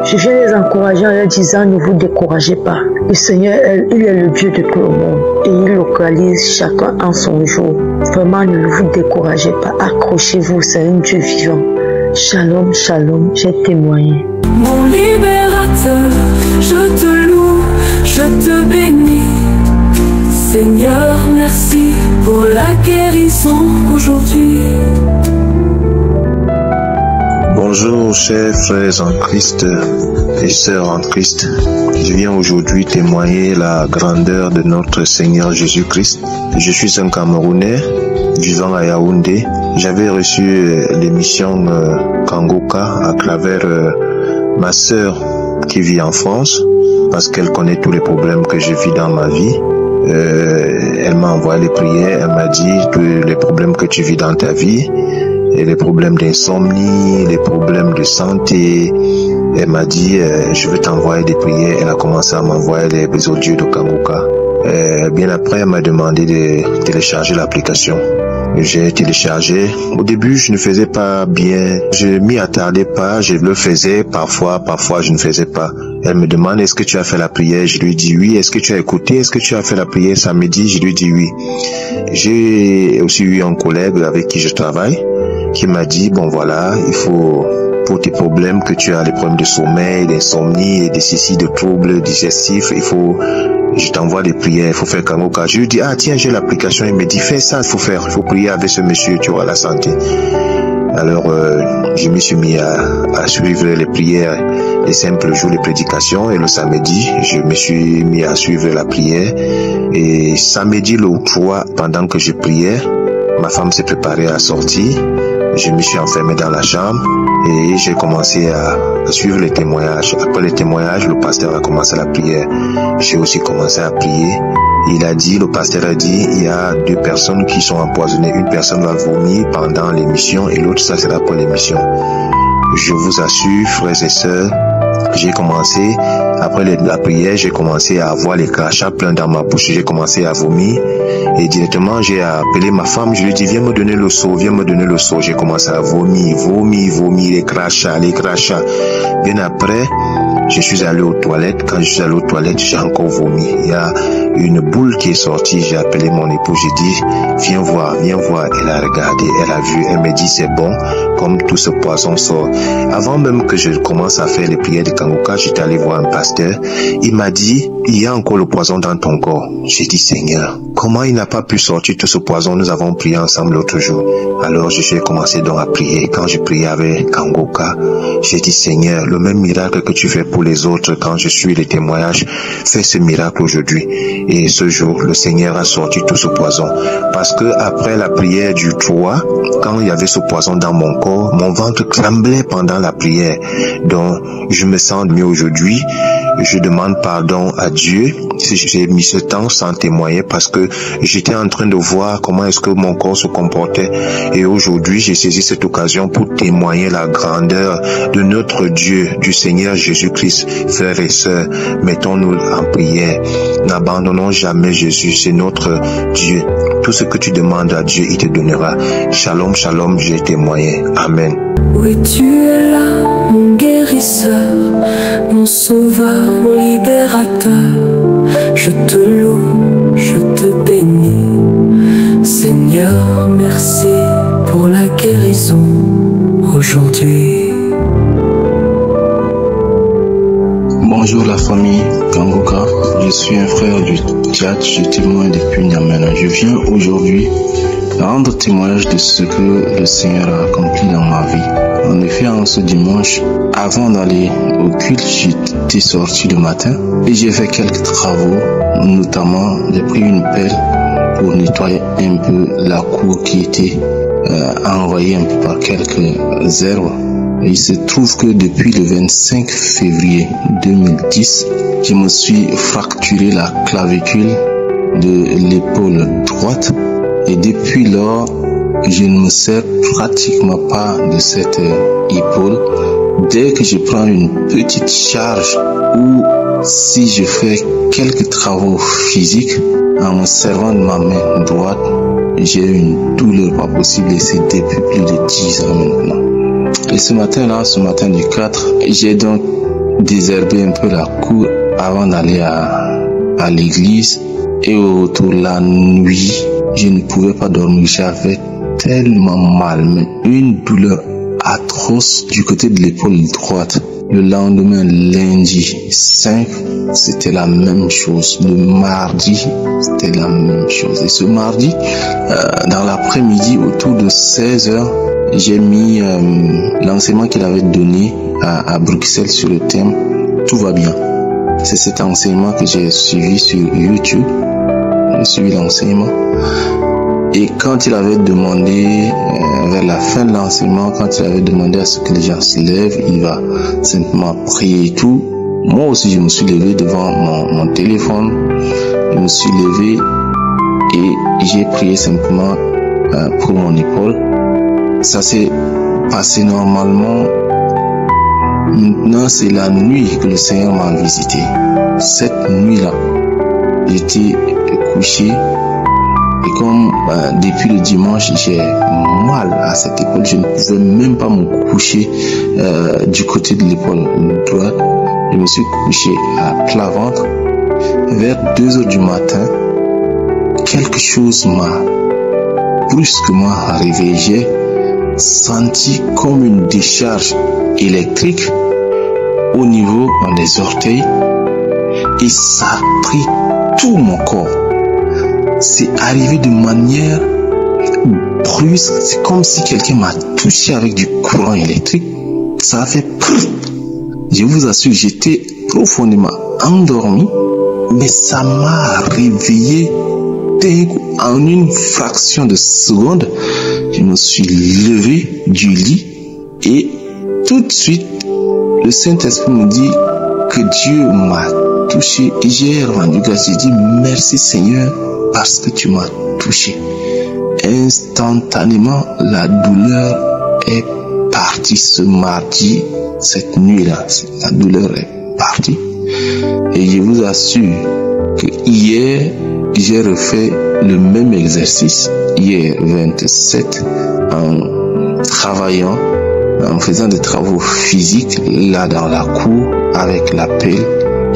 Je viens les encourager en leur disant, ne vous découragez pas. Le Seigneur, il est le Dieu de tout le monde. Et il localise chacun en son jour. Vraiment, ne vous découragez pas. Accrochez-vous, c'est un Dieu vivant. Shalom, shalom, j'ai témoigné. Mon libérateur, je te loue, je te bénis. Seigneur, merci pour la guérison aujourd'hui. Bonjour chers frères en Christ et sœurs en Christ. Je viens aujourd'hui témoigner la grandeur de notre Seigneur Jésus-Christ. Je suis un Camerounais vivant à Yaoundé. J'avais reçu l'émission Kangoka à travers ma sœur qui vit en France parce qu'elle connaît tous les problèmes que je vis dans ma vie. Elle m'a envoyé les prières, elle m'a dit tous les problèmes que tu vis dans ta vie, et les problèmes d'insomnie, les problèmes de santé. Elle m'a dit je vais t'envoyer des prières. Elle a commencé à m'envoyer les audios de Kangoka. Bien après, elle m'a demandé de télécharger l'application. J'ai téléchargé. Au début, je ne faisais pas bien. Je m'y attardais pas. Je le faisais parfois je ne faisais pas. Elle me demande, est-ce que tu as fait la prière? Je lui dis oui. Est-ce que tu as écouté? Est-ce que tu as fait la prière samedi? Je lui dis oui. J'ai aussi eu un collègue avec qui je travaille qui m'a dit, bon voilà, il faut, pour tes problèmes que tu as, les problèmes de sommeil, d'insomnie et de troubles digestifs, je t'envoie des prières, il faut faire Kangoka. Je lui dis, ah tiens, j'ai l'application. Il me dit, fais ça, il faut prier avec ce monsieur, tu auras la santé. Alors, je me suis mis à suivre les prières, les simples jours, les prédications. Et le samedi, je me suis mis à suivre la prière. Et samedi, le 3, pendant que je priais, ma femme s'est préparée à sortir. Je me suis enfermé dans la chambre et j'ai commencé à suivre les témoignages. Après les témoignages, le pasteur a commencé la prière. J'ai aussi commencé à prier. Le pasteur a dit, il y a 2 personnes qui sont empoisonnées. Une personne va vomir pendant l'émission et l'autre, ça sera pour l'émission. Je vous assure, frères et sœurs, j'ai commencé, après la prière, j'ai commencé à avoir les crachats pleins dans ma bouche. J'ai commencé à vomir et directement, j'ai appelé ma femme. Je lui ai dit, viens me donner le seau, viens me donner le seau. J'ai commencé à vomir, les crachats. Bien après, je suis allé aux toilettes. Quand je suis allé aux toilettes, j'ai encore vomi. Il y a une boule qui est sortie. J'ai appelé mon épouse. J'ai dit, viens voir. Elle a regardé, elle a vu. Elle me dit, c'est bon, comme tout ce poison sort. Avant même que je commence à faire les prières de Kangoka, j'étais allé voir un pasteur. Il m'a dit, il y a encore le poison dans ton corps. J'ai dit, Seigneur, comment il n'a pas pu sortir tout ce poison? Nous avons prié ensemble l'autre jour. Alors je suis commencé donc à prier. Quand je priais avec Kangoka, j'ai dit, Seigneur, le même miracle que tu fais pour les autres quand je suis les témoignages, fais ce miracle aujourd'hui. Et ce jour, le Seigneur a sorti tout ce poison. Parce que après la prière du 3, quand il y avait ce poison dans mon corps, mon ventre tremblait pendant la prière. Donc, je me sens mieux aujourd'hui. Je demande pardon à Dieu si j'ai mis ce temps sans témoigner parce que j'étais en train de voir comment est-ce que mon corps se comportait. Et aujourd'hui, j'ai saisi cette occasion pour témoigner la grandeur de notre Dieu, du Seigneur Jésus-Christ. Frères et sœurs, mettons-nous en prière. N'abandonnons jamais Jésus, c'est notre Dieu. Tout ce que tu demandes à Dieu, il te donnera. Shalom, shalom, j'ai témoigné. Amen. Oui, tu es là, mon guérisseur, mon sauveur, mon libérateur. Je te loue, je te bénis. Seigneur, merci pour la guérison aujourd'hui. Bonjour la famille Kangoka, je suis un frère du Tchad, je témoigne depuis N'Djamena. Je viens aujourd'hui rendre témoignage de ce que le Seigneur a accompli dans ma vie. En effet, en ce dimanche, avant d'aller au culte, j'étais sorti le matin et j'ai fait quelques travaux, notamment j'ai pris une pelle pour nettoyer un peu la cour qui était envahie un peu par quelques herbes. Et il se trouve que depuis le 25 février 2010, je me suis fracturé la clavicule de l'épaule droite et depuis lors, je ne me sers pratiquement pas de cette épaule. Dès que je prends une petite charge ou si je fais quelques travaux physiques en me servant de ma main droite, j'ai une douleur pas possible et c'est depuis plus de 10 ans maintenant. Et ce matin du 4, j'ai donc désherbé un peu la cour avant d'aller à l'église. Et autour de la nuit, je ne pouvais pas dormir. J'avais tellement mal, mais une douleur atroce. brosse du côté de l'épaule droite. Le lendemain, lundi 5, c'était la même chose. Le mardi, c'était la même chose. Et ce mardi, dans l'après-midi, autour de 16h, j'ai mis l'enseignement qu'il avait donné à Bruxelles sur le thème « Tout va bien ». C'est cet enseignement que j'ai suivi sur YouTube. J'ai suivi l'enseignement. Et quand il avait demandé, vers la fin de l'enseignement, quand il avait demandé à ce que les gens se lèvent, il va simplement prier et tout. Moi aussi, je me suis levé devant mon téléphone. Je me suis levé et j'ai prié simplement pour mon épaule. Ça s'est passé normalement. Maintenant, c'est la nuit que le Seigneur m'a visité. Cette nuit-là, j'étais couché. Et comme depuis le dimanche, j'ai mal à cette épaule, je ne pouvais même pas me coucher du côté de l'épaule droite. Je me suis couché à plat ventre. Vers 2h du matin, quelque chose m'a brusquement réveillé. J'ai senti comme une décharge électrique au niveau des orteils et ça a pris tout mon corps. C'est arrivé de manière brusque, c'est comme si quelqu'un m'a touché avec du courant électrique. Ça a fait prrr. Je vous assure, j'étais profondément endormi, mais ça m'a réveillé en une fraction de seconde. Je me suis levé du lit et tout de suite, le Saint-Esprit me dit que Dieu m'a touché. Et j'ai rendu grâce, j'ai dit merci Seigneur parce que tu m'as touché. Instantanément, la douleur est partie ce mardi, cette nuit-là. La douleur est partie. Et je vous assure que hier, j'ai refait le même exercice. Hier, 27, en travaillant, en faisant des travaux physiques, là dans la cour, avec la pelle.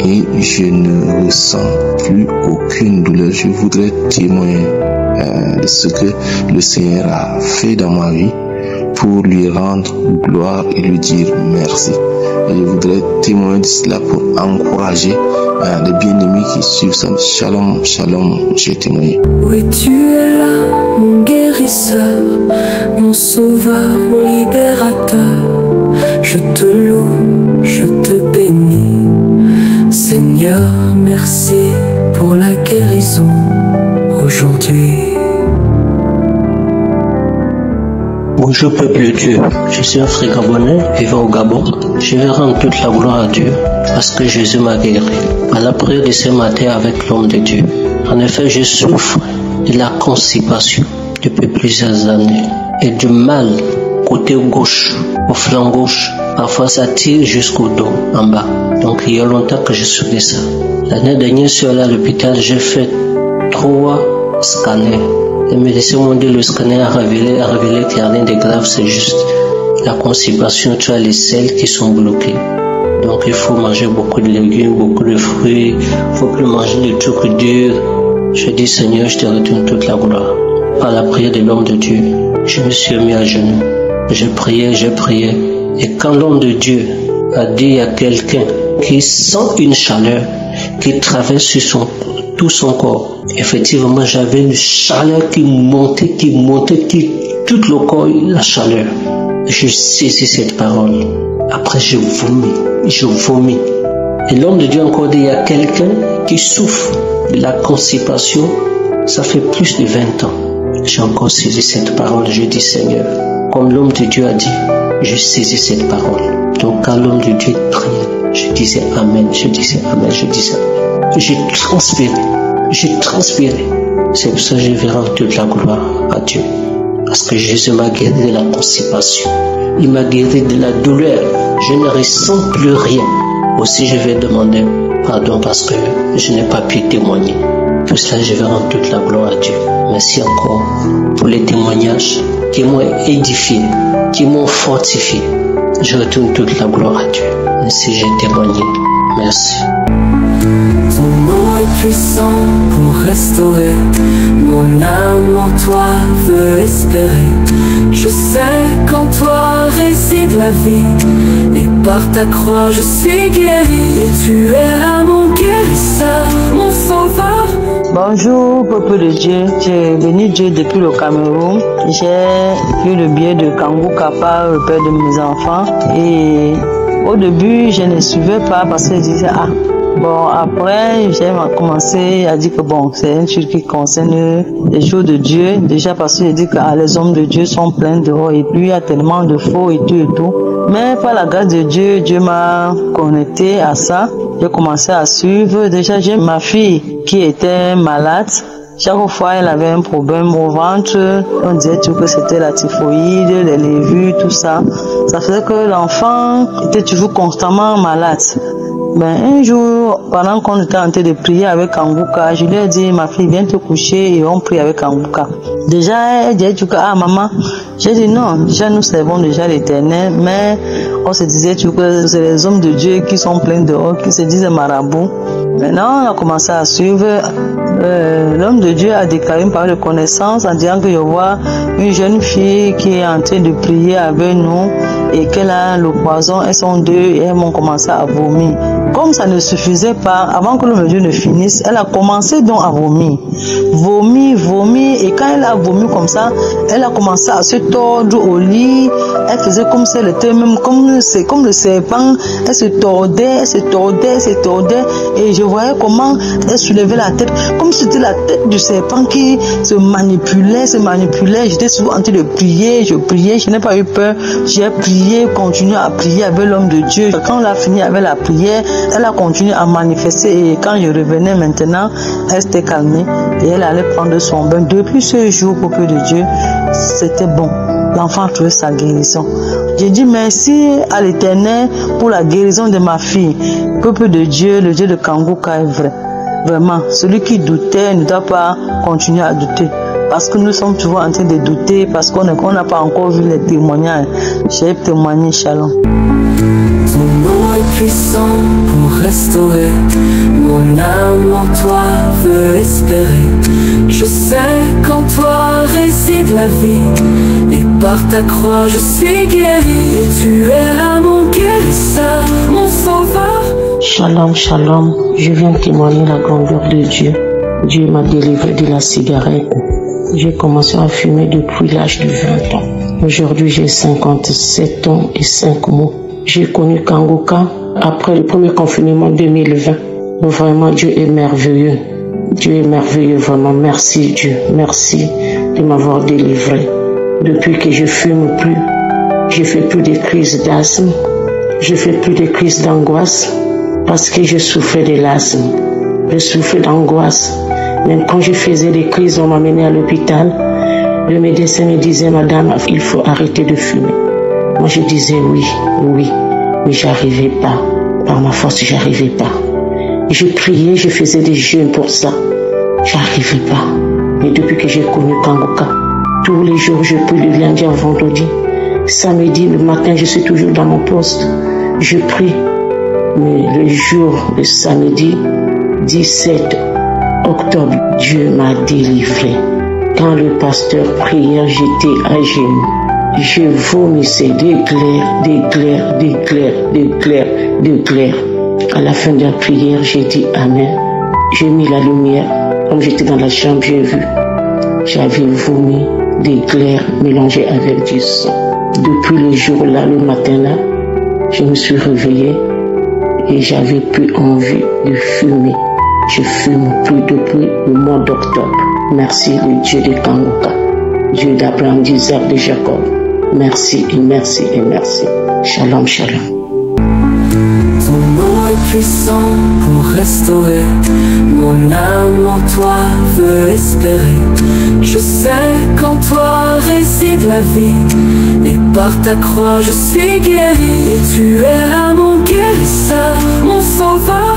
Et je ne ressens plus aucune douleur. Je voudrais témoigner de ce que le Seigneur a fait dans ma vie pour lui rendre gloire et lui dire merci. Et je voudrais témoigner de cela pour encourager les bien-aimés qui suivent ça. Shalom, shalom, j'ai témoigné. Oui, tu es là, mon guérisseur, mon sauveur, mon libérateur. Je te loue, je te bénis. Seigneur, merci pour la guérison aujourd'hui. Bonjour peuple de Dieu, je suis un frère gabonais vivant au Gabon. Je vais rendre toute la gloire à Dieu parce que Jésus m'a guéri. À la prière de ce matin avec l'homme de Dieu. En effet, je souffre de la constipation depuis plusieurs années et du mal côté gauche, au flanc gauche. Parfois ça tire jusqu'au dos, en bas. Donc il y a longtemps que je souffre de ça. L'année dernière, je suis allé à l'hôpital, j'ai fait 3 scanners. Les médecins m'ont dit le scanner a révélé qu'il n'y a rien de grave, c'est juste la constipation, tu as les selles qui sont bloquées. Donc il faut manger beaucoup de légumes, beaucoup de fruits, il ne faut plus manger des trucs durs. Je dis Seigneur, je te retourne toute la gloire. Par la prière de l'homme de Dieu, je me suis mis à genoux. J'ai prié. Et quand l'homme de Dieu a dit à quelqu'un qui sent une chaleur qui traverse sur tout son corps, effectivement j'avais une chaleur qui montait, tout le corps, la chaleur. Je saisis cette parole. Après je vomis. Et l'homme de Dieu a encore dit, il y a quelqu'un qui souffre de la constipation, ça fait plus de 20 ans. J'ai encore saisi cette parole, je dis Seigneur, comme l'homme de Dieu a dit, je saisis cette parole. Donc quand l'homme de Dieu priait, je disais Amen, je disais Amen. J'ai transpiré. C'est pour ça que je vais rendre toute la gloire à Dieu. Parce que Jésus m'a guéri de la constipation. Il m'a guéri de la douleur. Je ne ressens plus rien. Aussi je vais demander pardon parce que je n'ai pas pu témoigner. Pour cela je vais rendre toute la gloire à Dieu. Merci encore pour les témoignages qui m'ont édifié, qui m'ont fortifié. Je retourne toute la gloire à Dieu. Ainsi j'ai témoigné. Merci. Ton nom est puissant pour restaurer. Mon âme en toi veut espérer. Je sais qu'en toi réside la vie. Et par ta croix je suis guéri. Et tu es là mon guérisseur, mon sauveur. Bonjour peuple de Dieu, j'ai béni Dieu depuis le Cameroun. J'ai eu le biais de Kangouka par le père de mes enfants. Et au début je ne suivais pas parce que je disais bon, après, j'ai commencé à dire que bon, c'est un truc qui concerne les jours de Dieu. Déjà parce que j'ai dit que les hommes de Dieu sont pleins dehors et puis il y a tellement de faux et tout. Mais par la grâce de Dieu, Dieu m'a connecté à ça. J'ai commencé à suivre. Déjà, j'ai ma fille qui était malade. Chaque fois, elle avait un problème au ventre. On disait tout que c'était la typhoïde, les lévures, tout ça. Ça faisait que l'enfant était toujours constamment malade. Ben, un jour, pendant qu'on était en train de prier avec Kangouka, je lui ai dit, ma fille, viens te coucher et on prie avec Kangouka. Déjà, elle dit, maman, j'ai dit non, déjà nous servons déjà l'Éternel, mais on se disait que c'est les hommes de Dieu qui sont pleins dehors, qui se disent marabouts. Maintenant, on a commencé à suivre. L'homme de Dieu a déclaré une parole de connaissance en disant que je vois une jeune fille qui est en train de prier avec nous et qu'elle a le poison, elles sont deux et elles vont commencer à vomir. Comme ça ne suffisait pas, avant que l'homme de Dieu ne finisse, elle a commencé donc à vomir. Vomir, et quand elle a vomi comme ça, elle a commencé à se tordre au lit. Elle faisait comme si elle était même comme le serpent. Elle se tordait, et je voyais comment elle soulevait la tête, comme si c'était la tête du serpent qui se manipulait. J'étais souvent en train de prier, je priais, je n'ai pas eu peur. J'ai prié, continué à prier avec l'homme de Dieu. Quand on a fini avec la prière, elle a continué à manifester et quand je revenais maintenant, elle s'était calmée et elle allait prendre son bain. Depuis ce jour, peuple de Dieu, c'était bon. L'enfant a trouvé sa guérison. J'ai dit merci à l'Éternel pour la guérison de ma fille. Peuple de Dieu, le Dieu de Kangouka est vrai. Vraiment, celui qui doutait ne doit pas continuer à douter. Parce que nous sommes toujours en train de douter, parce qu'on n'a pas encore vu les témoignages. J'ai témoigné, shalom. Ton nom est puissant pour restaurer. Mon âme en toi veut espérer. Je sais qu'en toi réside la vie. Et par ta croix je suis guéri. Et tu es là mon guérisseur, mon sauveur. Shalom, shalom. Je viens témoigner la grandeur de Dieu. Dieu m'a délivré de la cigarette. J'ai commencé à fumer depuis l'âge de 20 ans. Aujourd'hui, j'ai 57 ans et 5 mois. J'ai connu Kangouka après le premier confinement 2020. Vraiment, Dieu est merveilleux. Dieu est merveilleux, vraiment. Merci Dieu. Merci de m'avoir délivré. Depuis que je fume plus, je fais plus de crises d'asthme. Je fais plus de crises d'angoisse parce que je souffrais de l'asthme. Je souffrais d'angoisse. Même quand je faisais des crises, on m'amenait à l'hôpital. Le médecin me disait, madame, il faut arrêter de fumer. Moi, je disais oui, mais j'arrivais pas. Par ma force, j'arrivais pas. Je priais, je faisais des jeûnes pour ça. J'arrivais pas. Mais depuis que j'ai connu Kangouka, tous les jours, je prie le lundi au vendredi. Samedi, le matin, je suis toujours dans mon poste. Je prie. Mais le jour de samedi, 17 octobre, Dieu m'a délivré. Quand le pasteur priait, j'étais à genoux. Je vomissais des clairs. À la fin de la prière, j'ai dit Amen. J'ai mis la lumière. Comme j'étais dans la chambre, j'ai vu. J'avais vomi des clairs mélangés avec du sang. Depuis le jour-là, le matin-là, je me suis réveillée et j'avais plus envie de fumer. Je fume plus depuis le mois d'octobre. Merci le Dieu de Kangouka, Dieu d'Abraham, d'Isaac, de Jacob. Merci et merci et merci. Shalom, shalom. Ton nom est puissant pour restaurer. Mon âme en toi veut espérer. Je sais qu'en toi réside la vie. Et par ta croix je suis guéri. Et tu es là mon guérisseur, mon sauveur.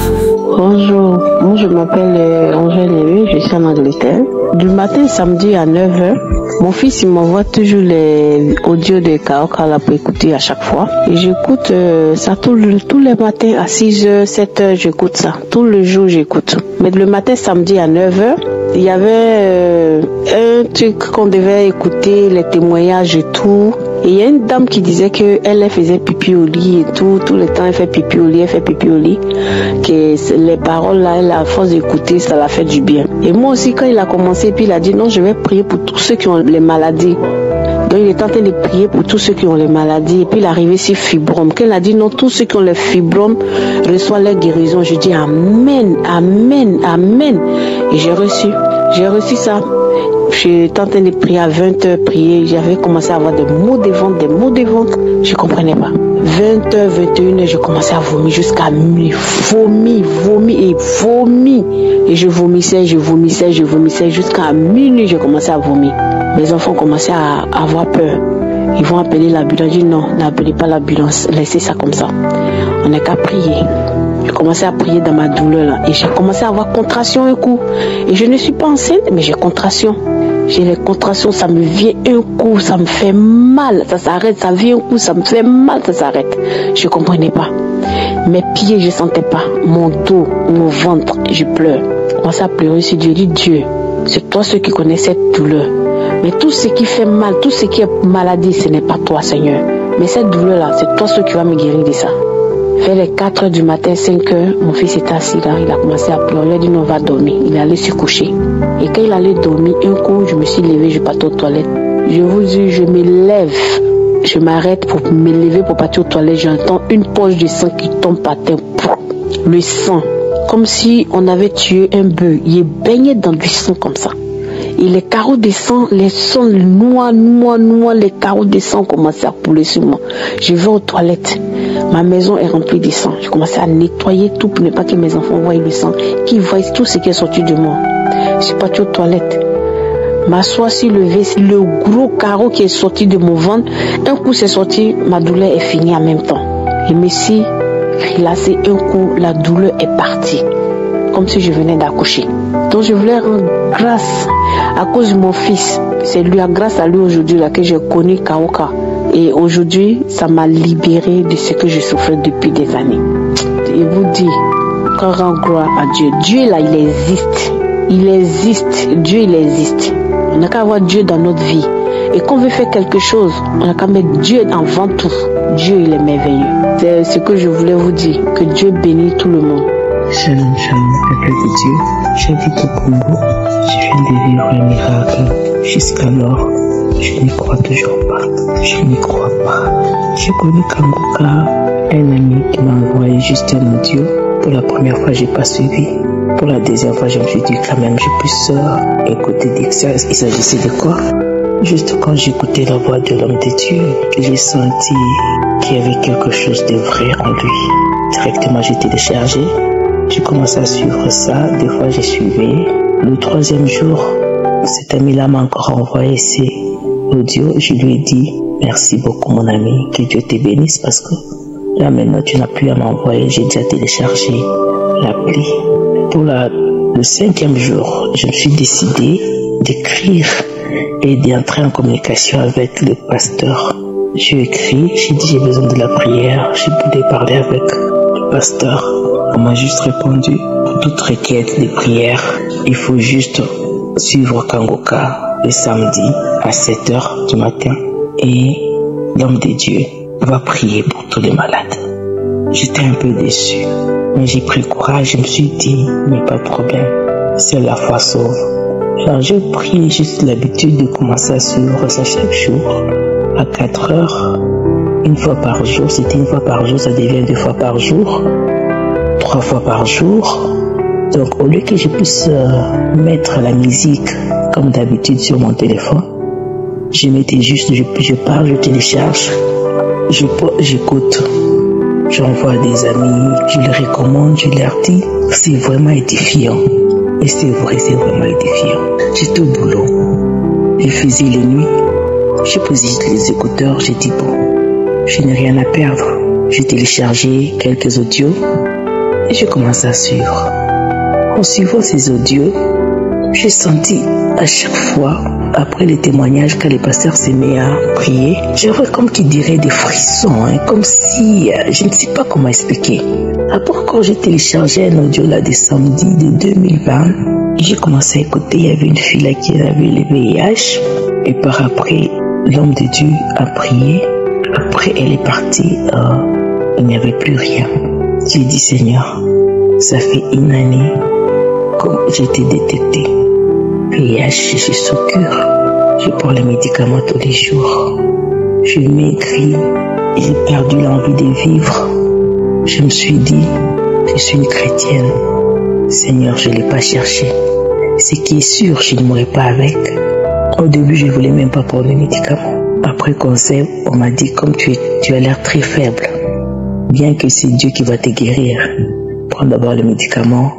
Bonjour, moi je m'appelle Angèle Lévy, je suis en Angleterre. Du matin samedi à 9h, mon fils il m'envoie toujours les audios de Kangouka pour écouter à chaque fois. Et j'écoute ça tous les matins à 6h, 7h, j'écoute ça. Tout le jour j'écoute. Mais le matin samedi à 9h, il y avait un truc qu'on devait écouter, les témoignages et tout. Et il y a a une dame qui disait qu'elle faisait pipi au lit et tout le temps elle fait pipi au lit, que les paroles là, elle, à force d'écouter, ça l'a fait du bien. Et moi aussi, quand il a commencé, puis il a dit non, je vais prier pour tous ceux qui ont les maladies. Donc il est en train de prier pour tous ceux qui ont les maladies. Et puis il est arrivé sur fibrome. Quand il a dit non, tous ceux qui ont les fibromes reçoivent leur guérison. Je dis amen, amen, amen. Et j'ai reçu ça. J'étais en train de prier à 20h, prier. J'avais commencé à avoir des maux de ventre. Je ne comprenais pas. 20h, 21h, je commençais à vomir jusqu'à minuit. Vomir. Et je vomissais jusqu'à minuit. Je commençais à vomir. Mes enfants commençaient à avoir peur. Ils vont appeler l'ambulance. Je dis non, n'appelez pas l'ambulance. Laissez ça comme ça. On n'a qu'à prier. J'ai commencé à prier dans ma douleur là. Et j'ai commencé à avoir contraction un coup. Et je ne suis pas enceinte, mais j'ai contraction. J'ai les contractions, ça me vient un coup, ça me fait mal, ça s'arrête, ça vient un coup, ça me fait mal, ça s'arrête. Je ne comprenais pas. Mes pieds, je ne sentais pas. Mon dos, mon ventre, je pleure. Je commençais à pleurer sur Dieu. Je dis Dieu, c'est toi ceux qui connais cette douleur. Mais tout ce qui fait mal, tout ce qui est maladie, ce n'est pas toi, Seigneur. Mais cette douleur-là, c'est toi ceux qui vas me guérir de ça. Vers les 4h du matin, 5h, mon fils était assis là, il a commencé à pleurer. Il a dit non, on va dormir. Il allait se coucher. Et quand il allait dormir, un coup, je me suis levée, je partais aux toilettes. Je vous dis, je me lève. Je m'arrête pour me lever pour partir aux toilettes. J'entends une poche de sang qui tombe par terre. Le sang, comme si on avait tué un bœuf. Il est baigné dans du sang comme ça. Et les carreaux de sang, les sangs noirs, les carreaux de sang commençaient à couler sur moi. Je vais aux toilettes. Ma maison est remplie de sang. Je commençais à nettoyer tout pour ne pas que mes enfants voient le sang, qu'ils voient tout ce qui est sorti de moi. Je suis partie aux toilettes. Ma soie s'est levée, le gros carreau qui est sorti de mon ventre, un coup c'est sorti, ma douleur est finie en même temps. Je me suis relâchée un coup, la douleur est partie. Comme si je venais d'accoucher. Donc je voulais rendre grâce à cause de mon fils. C'est lui, grâce à lui aujourd'hui là, que j'ai connu Kaoka. Et aujourd'hui, ça m'a libéré de ce que je souffrais depuis des années. Et vous dis, qu'on rend gloire à Dieu. Dieu là, il existe. Il existe. Dieu, il existe. On n'a qu'à avoir Dieu dans notre vie. Et quand on veut faire quelque chose, on n'a qu'à mettre Dieu avant tout. Dieu, il est merveilleux. C'est ce que je voulais vous dire. Que Dieu bénisse tout le monde. Shalom, peuple de Dieu. J'habite au Congo. Je viens de vivre un miracle. Jusqu'alors, je n'y crois toujours pas. Je n'y crois pas. J'ai connu Kangoka, un ami qui m'a envoyé juste un audio. Pour la première fois, j'ai pas suivi. Pour la deuxième fois, je me suis dit quand même, je puisse écouter Dixia. Il s'agissait de quoi? Juste quand j'écoutais la voix de l'homme de Dieu, j'ai senti qu'il y avait quelque chose de vrai en lui. Directement, j'ai téléchargé. J'ai commencé à suivre ça. Des fois, j'ai suivi. Le troisième jour, cet ami-là m'a encore envoyé ses audios. Je lui ai dit, merci beaucoup, mon ami. Que Dieu te bénisse parce que là, maintenant, tu n'as plus à m'envoyer. J'ai déjà téléchargé l'appli. Pour le cinquième jour, je me suis décidé d'écrire et d'entrer en communication avec le pasteur. J'ai écrit, j'ai dit, j'ai besoin de la prière. J'ai voulu parler avec le pasteur. On m'a juste répondu, pour toute requête de prière, il faut juste suivre Kangoka le samedi à 7h du matin et l'homme de Dieu va prier pour tous les malades. J'étais un peu déçu, mais j'ai pris courage, je me suis dit, mais pas de problème, c'est la foi sauve. Alors j'ai pris juste l'habitude de commencer à suivre ça chaque jour, à 4h, une fois par jour, c'était une fois par jour, ça devient 2 fois par jour, 3 fois par jour. Donc au lieu que je puisse mettre la musique comme d'habitude sur mon téléphone, je mettais juste, je parle, je télécharge, j'écoute, j'envoie à des amis, je les recommande, je leur dis, c'est vraiment édifiant. Et c'est vrai, c'est vraiment édifiant. J'étais au boulot, je faisais les nuits, j'ai posé les écouteurs, j'ai dit bon, je n'ai rien à perdre. J'ai téléchargé quelques audios et j'ai commencé à suivre. En suivant ces audios, j'ai senti à chaque fois, après les témoignages, quand les pasteurs se met à prier, j'avais comme qui dirait des frissons, comme si, je ne sais pas comment expliquer. Après quand j'ai téléchargé un audio là de samedi de 2020, j'ai commencé à écouter, il y avait une fille là qui avait le VIH, et par après, l'homme de Dieu a prié. Après, elle est partie. Il n'y avait plus rien. J'ai dit, Seigneur, ça fait une année que j'ai été détectée. VIH, je suis sous cure. Je prends les médicaments tous les jours. Je maigris. J'ai perdu l'envie de vivre. Je me suis dit, je suis une chrétienne. Seigneur, je ne l'ai pas cherché. Ce qui est sûr, je ne mourrai pas avec. Au début, je ne voulais même pas prendre les médicaments. Après conseil, on m'a dit, comme tu as l'air très faible, bien que c'est Dieu qui va te guérir, prends d'abord le médicament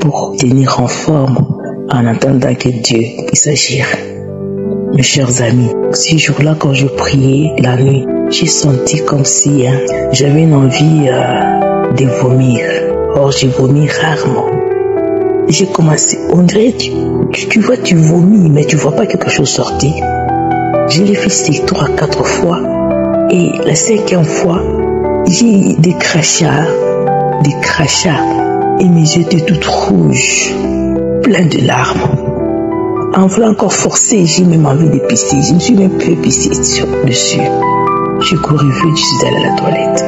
pour tenir en forme en attendant que Dieu puisse agir. Mes chers amis, ces jours-là, quand je priais la nuit, j'ai senti comme si j'avais une envie de vomir. Or, j'ai vomi rarement. J'ai commencé, on dirait, tu vois, tu vomis, mais tu vois pas quelque chose sortir. Je l'ai fait 3-4 fois. Et la 5e fois, j'ai des crachats. Et mes yeux étaient toutes rouges, pleins de larmes. En voulant encore forcer, j'ai même envie de pisser. Je me suis même fait pisser dessus. J'ai couru vite, je suis allé à la toilette.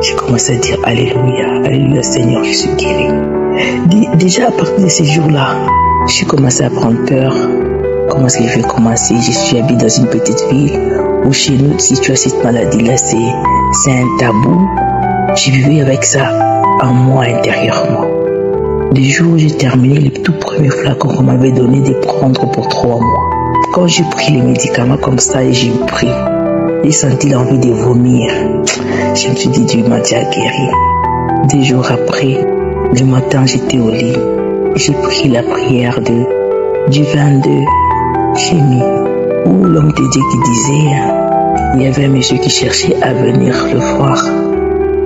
J'ai commencé à dire Alléluia, Alléluia Seigneur, je suis guéri. Déjà à partir de ces jours-là, j'ai commencé à prendre peur. Comment est-ce que je vais commencer? Je suis habillé dans une petite ville où chez nous, si tu as cette maladie-là, c'est un tabou. J'ai vécu avec ça en moi intérieurement. Le jour où j'ai terminé le tout premier flacon qu'on m'avait donné de prendre pour 3 mois. Quand j'ai pris les médicaments comme ça et j'ai pris, j'ai senti l'envie de vomir. Je me suis dit, Dieu m'a déjà guéri. 2 jours après, le matin, j'étais au lit. J'ai pris la prière du 22 Chémi, où l'homme de Dieu qui disait, il y avait un monsieur qui cherchait à venir le voir.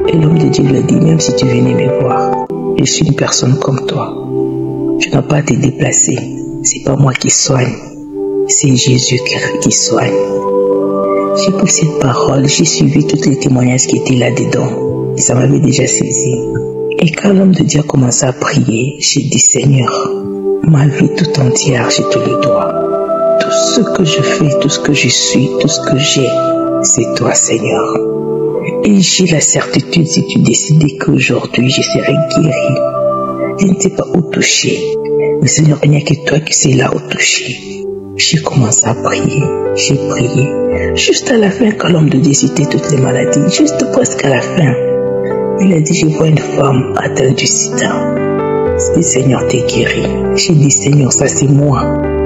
Et l'homme de Dieu lui a dit, même si tu venais me voir, je suis une personne comme toi. Tu n'as pas à te déplacer. C'est pas moi qui soigne. C'est Jésus qui soigne. J'ai pris cette parole, j'ai suivi tous les témoignages qui étaient là-dedans. Et ça m'avait déjà saisi. Et quand l'homme de Dieu a commencé à prier, j'ai dit, Seigneur, ma vie tout entière, je te le dois. Tout ce que je fais, tout ce que je suis, tout ce que j'ai, c'est toi, Seigneur. Et j'ai la certitude, si tu décides qu'aujourd'hui je serai guéri, je ne sais pas où toucher. Mais Seigneur, il n'y a que toi qui sais là où toucher. J'ai commencé à prier, j'ai prié. Juste à la fin, quand l'homme de Dieu citait toutes les maladies, juste presque à la fin, il a dit, je vois une femme atteinte du sida. Le Seigneur t'est guéri. J'ai dit, Seigneur, ça c'est moi.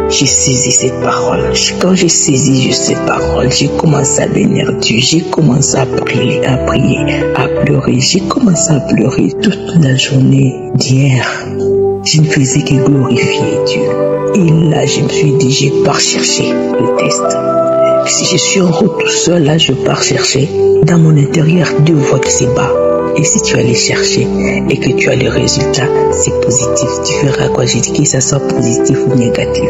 J'ai saisi cette parole. Quand j'ai saisi cette parole, j'ai commencé à bénir Dieu. J'ai commencé à prier, à pleurer. J'ai commencé à pleurer toute la journée d'hier. Je ne faisais que glorifier Dieu. Et là, je me suis dit, je pars chercher le test. Si je suis en route tout seul, là, je pars chercher. Dans mon intérieur, 2 voix qui se battent. Et si tu as les chercher et que tu as le résultat, c'est positif. Tu feras quoi? J'ai dit que ça soit positif ou négatif.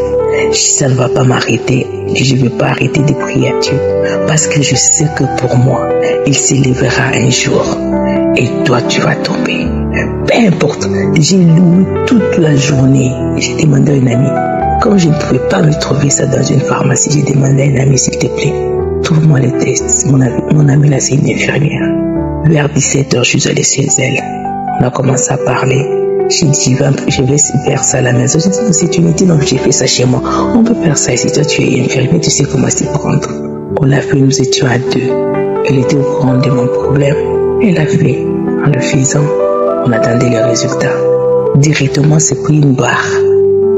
Ça ne va pas m'arrêter. Je ne vais pas arrêter de prier à Dieu. Parce que je sais que pour moi, il s'élèvera un jour. Et toi, tu vas tomber. Peu importe. J'ai loué toute la journée. J'ai demandé à une amie. Quand je ne pouvais pas me trouver ça dans une pharmacie, j'ai demandé à une amie, s'il te plaît, trouve-moi les tests. Mon amie là, c'est une infirmière. Vers 17h, je suis allé chez elle. On a commencé à parler. J'ai dit, je vais faire ça à la maison. J'ai dit, c'est une idée, donc j'ai fait ça chez moi. On peut faire ça ici. Toi, tu es infirmière, tu sais comment s'y prendre. On l'a fait, nous étions à 2. Elle était au courant de mon problème. Elle l'a fait. En le faisant, on attendait le résultat. Directement, c'est pris une barre.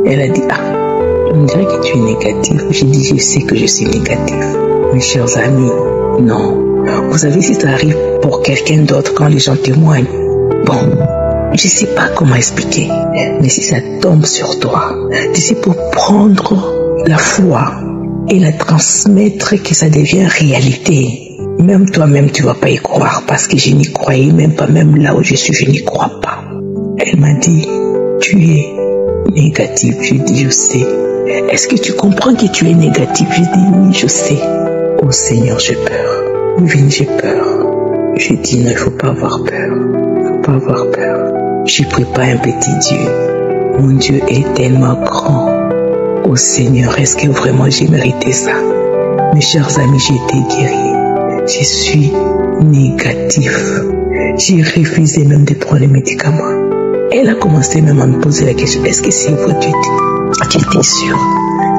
Elle a dit, on dirait que tu es négatif. J'ai dit, je sais que je suis négatif. Mes chers amis, non. Vous savez, si ça arrive pour quelqu'un d'autre, quand les gens témoignent, bon, je ne sais pas comment expliquer, mais si ça tombe sur toi, tu sais, pour prendre la foi et la transmettre, que ça devient réalité, même toi-même, tu ne vas pas y croire, parce que je n'y croyais même pas, même là où je suis, je n'y crois pas. Elle m'a dit, tu es négatif. Je dis, je sais. Est-ce que tu comprends que tu es négatif? Je dis, oui, je sais. Oh Seigneur, j'ai peur. Oui, j'ai peur. Je dis, non, il ne faut pas avoir peur. Il ne faut pas avoir peur. Je ne prie pas un petit Dieu. Mon Dieu est tellement grand. Oh Seigneur, est-ce que vraiment j'ai mérité ça? Mes chers amis, j'ai été guéri. Je suis négatif. J'ai refusé même de prendre les médicaments. Elle a commencé même à me poser la question, est-ce que c'est vrai que tu étais sûr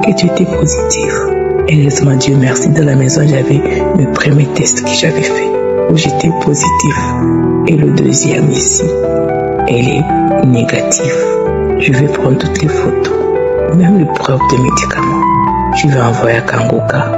que tu étais positif? Heureusement, Dieu merci, dans la maison, j'avais le premier test que j'avais fait, où j'étais positif. Et le deuxième ici, elle est négative. Je vais prendre toutes les photos, même les preuves de médicaments. Je vais envoyer à Kangoka.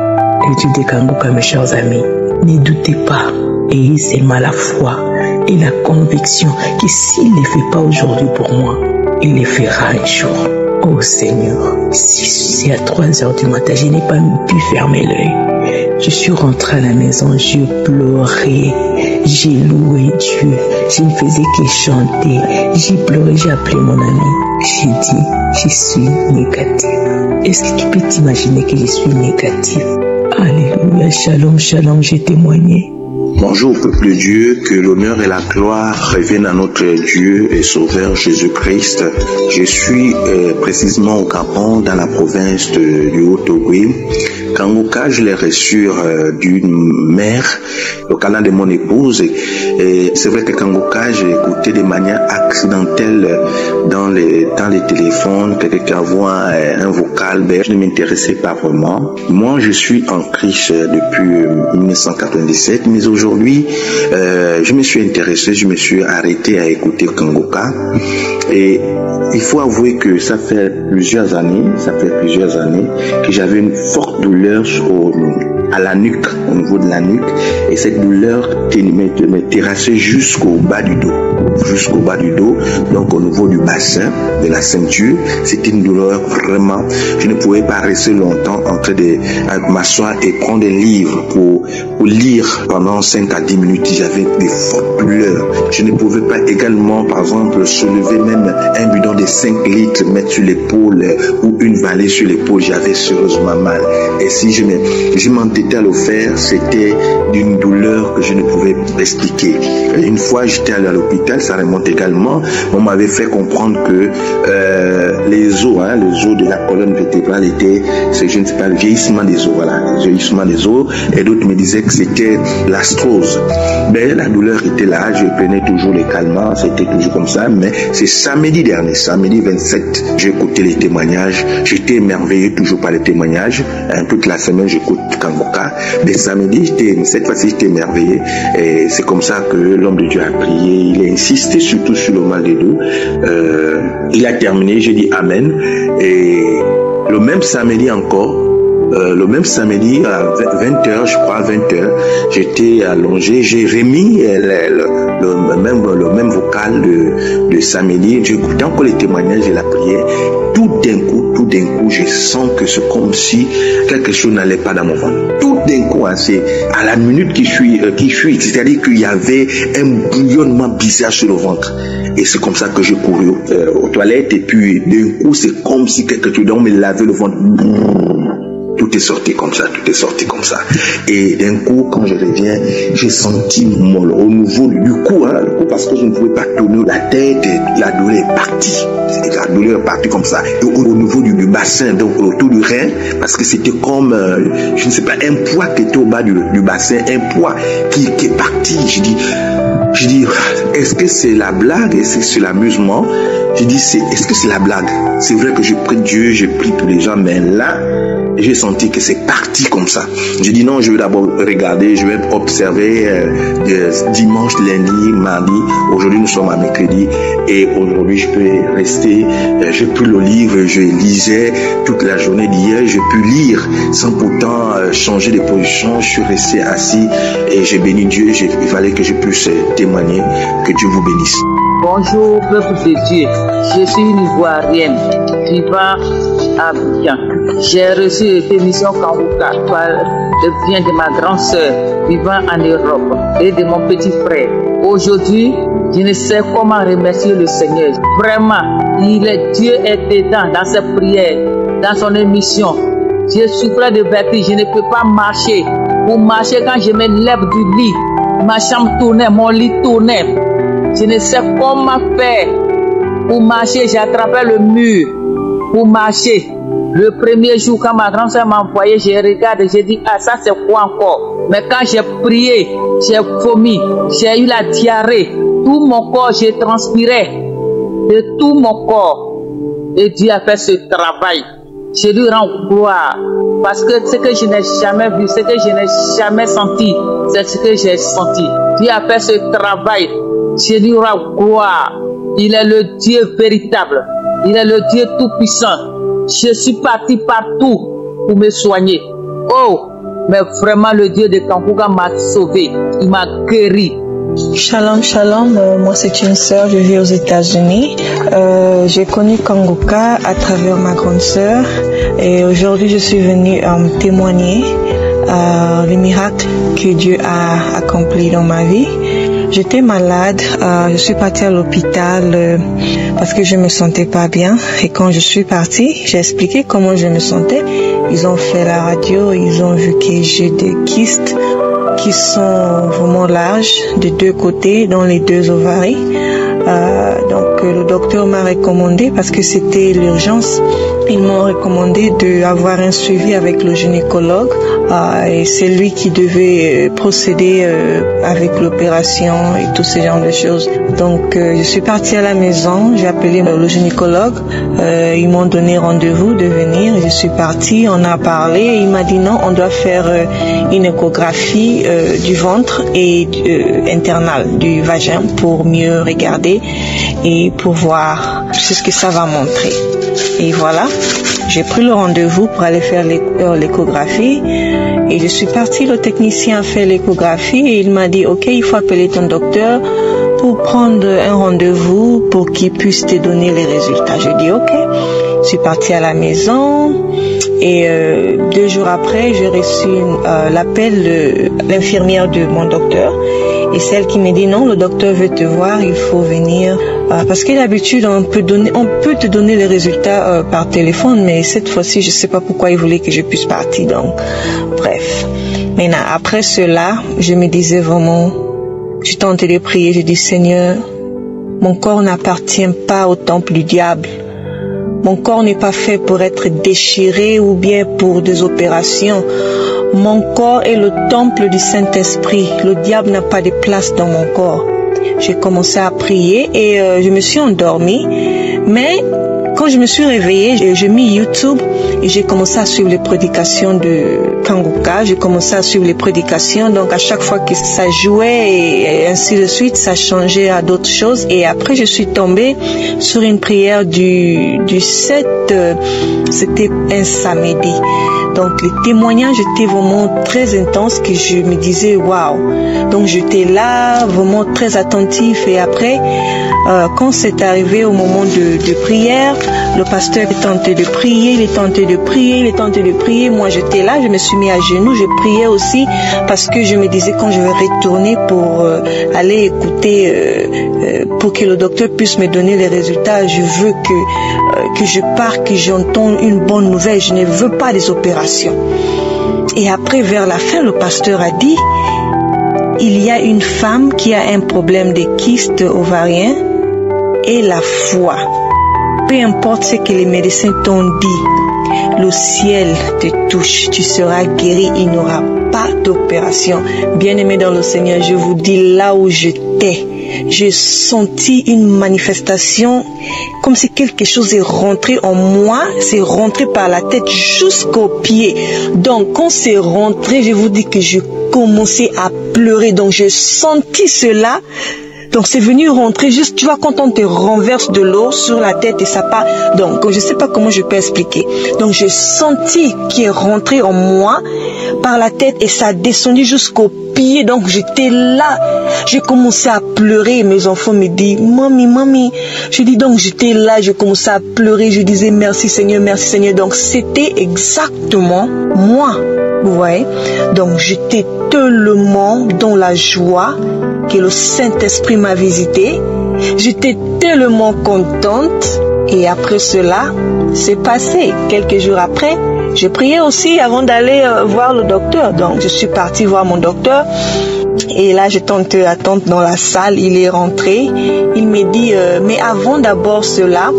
L'étude de Kangoka, mes chers amis, ne doutez pas, ayez seulement la foi et la conviction que s'il ne le fait pas aujourd'hui pour moi, il le fera un jour. Oh Seigneur, si c'est à 3h du matin, je n'ai pas pu fermer l'œil. Je suis rentré à la maison, je pleurais, j'ai loué Dieu, je ne faisais que chanter, j'ai pleuré, j'ai appelé mon ami. J'ai dit, je suis négatif. Est-ce que tu peux t'imaginer que je suis négatif? Alléluia, shalom, shalom, j'ai témoigné. Bonjour peuple de Dieu, que l'honneur et la gloire reviennent à notre Dieu et Sauveur Jésus-Christ. Je suis précisément au Gabon, dans la province du Haut-Ogooué. Kangoka, je l'ai reçu d'une mère, le canal de mon épouse. Et c'est vrai que Kangoka, j'ai écouté de manière accidentelle dans les téléphones, quelqu'un voit un vocal, je ne m'intéressais pas vraiment. Moi, je suis en Christ depuis 1997, mais aujourd'hui, je me suis intéressé, je me suis arrêté à écouter Kangoka. Et il faut avouer que ça fait plusieurs années que j'avais une forte douleur à la nuque, au niveau de la nuque, et cette douleur me terrassait jusqu'au bas du dos, donc au niveau du bassin, de la ceinture. C'était une douleur vraiment, je ne pouvais pas rester longtemps en train de m'asseoir et prendre un livre pour lire pendant 5 à 10 minutes. J'avais des fortes douleurs. Je ne pouvais pas également, par exemple, soulever même un bidon de 5 litres, mettre sur l'épaule ou une vallée sur l'épaule. J'avais sérieusement mal. Et si je m'entêtais à le faire, c'était d'une douleur que je ne pouvais pas expliquer. Une fois, j'étais allé à l'hôpital, ça remonte également. On m'avait fait comprendre que les os de la colonne vertébrale étaient, je ne sais pas, le vieillissement des os, voilà, le vieillissement des os. Et d'autres me disaient que c'était l'arthrose. Mais la douleur était là, je prenais toujours les calmants, c'était toujours comme ça. Mais c'est samedi dernier, samedi 27, j'ai écouté les témoignages. J'étais émerveillé toujours par les témoignages. Toute la semaine, j'écoute Kangoka. Mais samedi, cette fois-ci, j'étais émerveillé. Et c'est comme ça que l'homme de Dieu a prié. Il a insisté surtout sur le mal des dos. Il a terminé, j'ai dit Amen. Et le même samedi encore, à 20h, je crois, 20h, j'étais allongé, j'ai remis le même vocal de samedi. J'écoutais encore les témoignages et la prière. Tout d'un coup, je sens que c'est comme si quelque chose n'allait pas dans mon ventre. Tout d'un coup, c'est à la minute qui suit, c'est-à-dire qu'il y avait un bouillonnement bizarre sur le ventre. Et c'est comme ça que j'ai couru aux toilettes. Et puis, d'un coup, c'est comme si quelque chose me lavait le ventre. Tout est sorti comme ça. Et d'un coup, quand je reviens, j'ai senti molle au niveau du cou, parce que je ne pouvais pas tourner la tête, et la douleur est partie. La douleur est partie comme ça. Et au niveau du bassin, donc autour du rein, parce que c'était comme, je ne sais pas, un poids qui était au bas du bassin, un poids qui est parti. Je dis, est-ce que c'est la blague? Est-ce que c'est l'amusement? Je dis, est-ce que c'est la blague? C'est vrai que je prie Dieu, je prie tous les gens, mais là, j'ai senti que c'est parti comme ça. J'ai dit non, je vais d'abord regarder, je vais observer dimanche, lundi, mardi. Aujourd'hui, nous sommes à mercredi et aujourd'hui, je peux rester. J'ai pris le livre, je lisais toute la journée d'hier. J'ai pu lire sans pourtant changer de position. Je suis resté assis et j'ai béni Dieu. Il fallait que je puisse témoigner. Que Dieu vous bénisse. Bonjour, peuple de Dieu. Je suis une Ivoirienne vivant à Abidjan. J'ai reçu l'émission Kangoka par le bien de ma grande sœur vivant en Europe et de mon petit frère. Aujourd'hui, je ne sais comment remercier le Seigneur. Vraiment, Dieu est dedans dans ses prières, dans son émission. Je souffrais de vertige, je ne peux pas marcher. Pour marcher, quand je me lève du lit, ma chambre tournait, mon lit tournait. Je ne sais comment faire. Pour marcher, j'ai attrapé le mur. pour marcher. Le premier jour, quand ma grand-sœur m'a envoyé, j'ai regardé, j'ai dit, ah, ça c'est quoi encore? Mais quand j'ai prié, j'ai vomi, j'ai eu la diarrhée, tout mon corps, j'ai transpiré de tout mon corps. Et Dieu a fait ce travail. Je lui rends gloire. Parce que ce que je n'ai jamais vu, ce que je n'ai jamais senti, c'est ce que j'ai senti. Dieu a fait ce travail. Je lui rends gloire. Il est le Dieu véritable. Il est le Dieu tout-puissant. Je suis parti partout pour me soigner. Oh, mais vraiment le Dieu de Kankuka m'a sauvé. Il m'a guéri. Shalom, shalom. Moi, c'est une sœur. Je vis aux États-Unis. J'ai connu Kanguka à travers ma grande sœur. Et aujourd'hui, je suis venue témoigner les miracles que Dieu a accomplis dans ma vie. J'étais malade. Je suis partie à l'hôpital parce que je me sentais pas bien. Et quand je suis partie, j'ai expliqué comment je me sentais. Ils ont fait la radio. Ils ont vu que j'ai des kystes qui sont vraiment larges de deux côtés, dans les deux ovaries. Donc le docteur m'a recommandé, parce que c'était l'urgence, ils m'ont recommandé d'avoir un suivi avec le gynécologue et c'est lui qui devait procéder avec l'opération et tous ces genres de choses. Donc je suis partie à la maison, j'ai appelé le gynécologue, ils m'ont donné rendez-vous de venir, je suis partie, on a parlé et il m'a dit non, on doit faire une échographie du ventre et internale du vagin pour mieux regarder et pour voir ce que ça va montrer. Et voilà, j'ai pris le rendez-vous pour aller faire l'échographie et je suis partie, le technicien a fait l'échographie et il m'a dit ok, il faut appeler ton docteur pour prendre un rendez-vous pour qu'il puisse te donner les résultats. Je dis ok, je suis partie à la maison et 2 jours après j'ai reçu l'appel de l'infirmière de mon docteur. Et celle qui me dit non, le docteur veut te voir, il faut venir. Parce que d'habitude, on peut te donner les résultats par téléphone, mais cette fois-ci, je ne sais pas pourquoi il voulait que je puisse partir. Donc, bref. Maintenant, après cela, je me disais vraiment, je tentais de prier, je dis Seigneur, mon corps n'appartient pas au temple du diable. Mon corps n'est pas fait pour être déchiré ou bien pour des opérations. Mon corps est le temple du Saint-Esprit. Le diable n'a pas de place dans mon corps. J'ai commencé à prier et je me suis endormie. Mais quand je me suis réveillée, j'ai mis YouTube et j'ai commencé à suivre les prédications de Kanguka. J'ai commencé à suivre les prédications. Donc à chaque fois que ça jouait et ainsi de suite, ça changeait à d'autres choses. Et après, je suis tombée sur une prière du 7, c'était un samedi. Donc les témoignages étaient vraiment très intenses que je me disais waouh. Donc j'étais là vraiment très attentif et après quand c'est arrivé au moment de prière, le pasteur est tenté de prier, il est tenté de prier, il est tenté de prier. Moi j'étais là, je me suis mis à genoux, je priais aussi parce que je me disais quand je vais retourner pour aller écouter pour que le docteur puisse me donner les résultats, je veux que je parte, que j'entende une bonne nouvelle, je ne veux pas des opérations. Et après vers la fin, le pasteur a dit il y a une femme qui a un problème de kyste ovarien et la foi. Peu importe ce que les médecins t'ont dit, le ciel te touche, tu seras guéri, il n'y aura pas d'opération. Bien-aimé dans le Seigneur, je vous dis là où j'étais, j'ai senti une manifestation comme si quelque chose est rentré en moi, c'est rentré par la tête jusqu'aux pieds. Donc quand c'est rentré, je vous dis que je commençais à pleurer. Donc j'ai senti cela. Donc c'est venu rentrer juste, tu vois, quand on te renverse de l'eau sur la tête et ça part. Donc je ne sais pas comment je peux expliquer. Donc j'ai senti qu'il est rentré en moi par la tête et ça a descendu jusqu'aux pieds. Donc j'étais là, j'ai commencé à pleurer. Mes enfants me disent mamie. Je dis donc j'étais là, j'ai commencé à pleurer. Je disais merci Seigneur, merci Seigneur. Donc c'était exactement moi, vous voyez. Donc j'étais tellement dans la joie que le Saint-Esprit m'a visité. J'étais tellement contente et après cela, c'est passé. Quelques jours après, Je priais aussi avant d'aller voir le docteur. Donc, je suis partie voir mon docteur. Et là, j'étais en attente dans la salle. Il est rentré. Il me dit, mais avant d'abord cela,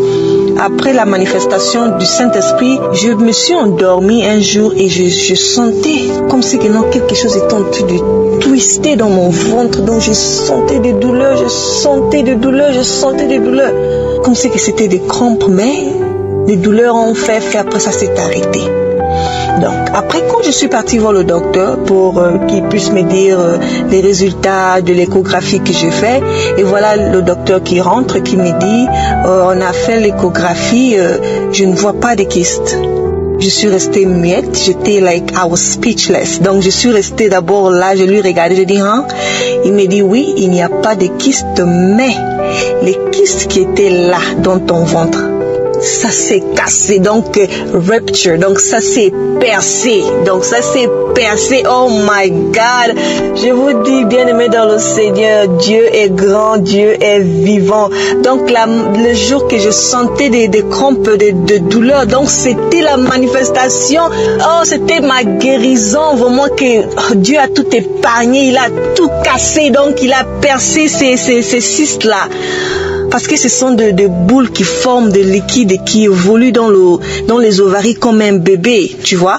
après la manifestation du Saint-Esprit, je me suis endormie un jour et je sentais comme si quelque chose était en train de twister dans mon ventre. Donc, je sentais des douleurs, je sentais des douleurs. Comme si c'était des crampes, mais les douleurs ont fait après ça s'est arrêté. Donc, après, quand je suis partie voir le docteur pour qu'il puisse me dire les résultats de l'échographie que j'ai fait, et voilà le docteur qui rentre, qui me dit, on a fait l'échographie, je ne vois pas de kyste. Je suis restée muette, j'étais I was speechless. Donc, je suis restée d'abord là, je lui regardais, je dis, hein? Il me dit, oui, il n'y a pas de kyste, mais les kystes qui étaient là dans ton ventre, ça s'est cassé, donc rupture, donc ça s'est percé, oh my God. Je vous dis, bien-aimés dans le Seigneur, Dieu est grand, Dieu est vivant. Donc le jour que je sentais des crampes, de douleur, donc c'était la manifestation, c'était ma guérison, vraiment que Dieu a tout épargné, il a tout cassé, donc il a percé ces cystes-là. Parce que ce sont de boules qui forment des liquides et qui évoluent dans les ovaires comme un bébé, tu vois.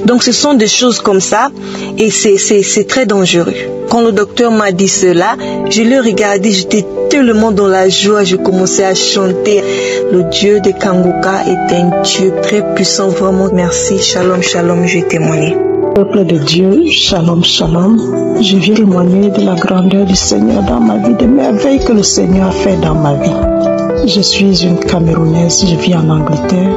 Donc ce sont des choses comme ça et c'est très dangereux. Quand le docteur m'a dit cela, je le regardais, j'étais tellement dans la joie, je commençais à chanter. Le Dieu de Kangoka est un Dieu très puissant, vraiment. Merci, shalom, shalom, je vais témoigner. Peuple de Dieu, shalom, shalom. Je viens témoigner de la grandeur du Seigneur dans ma vie, des merveilles que le Seigneur a fait dans ma vie. Je suis une Camerounaise, je vis en Angleterre.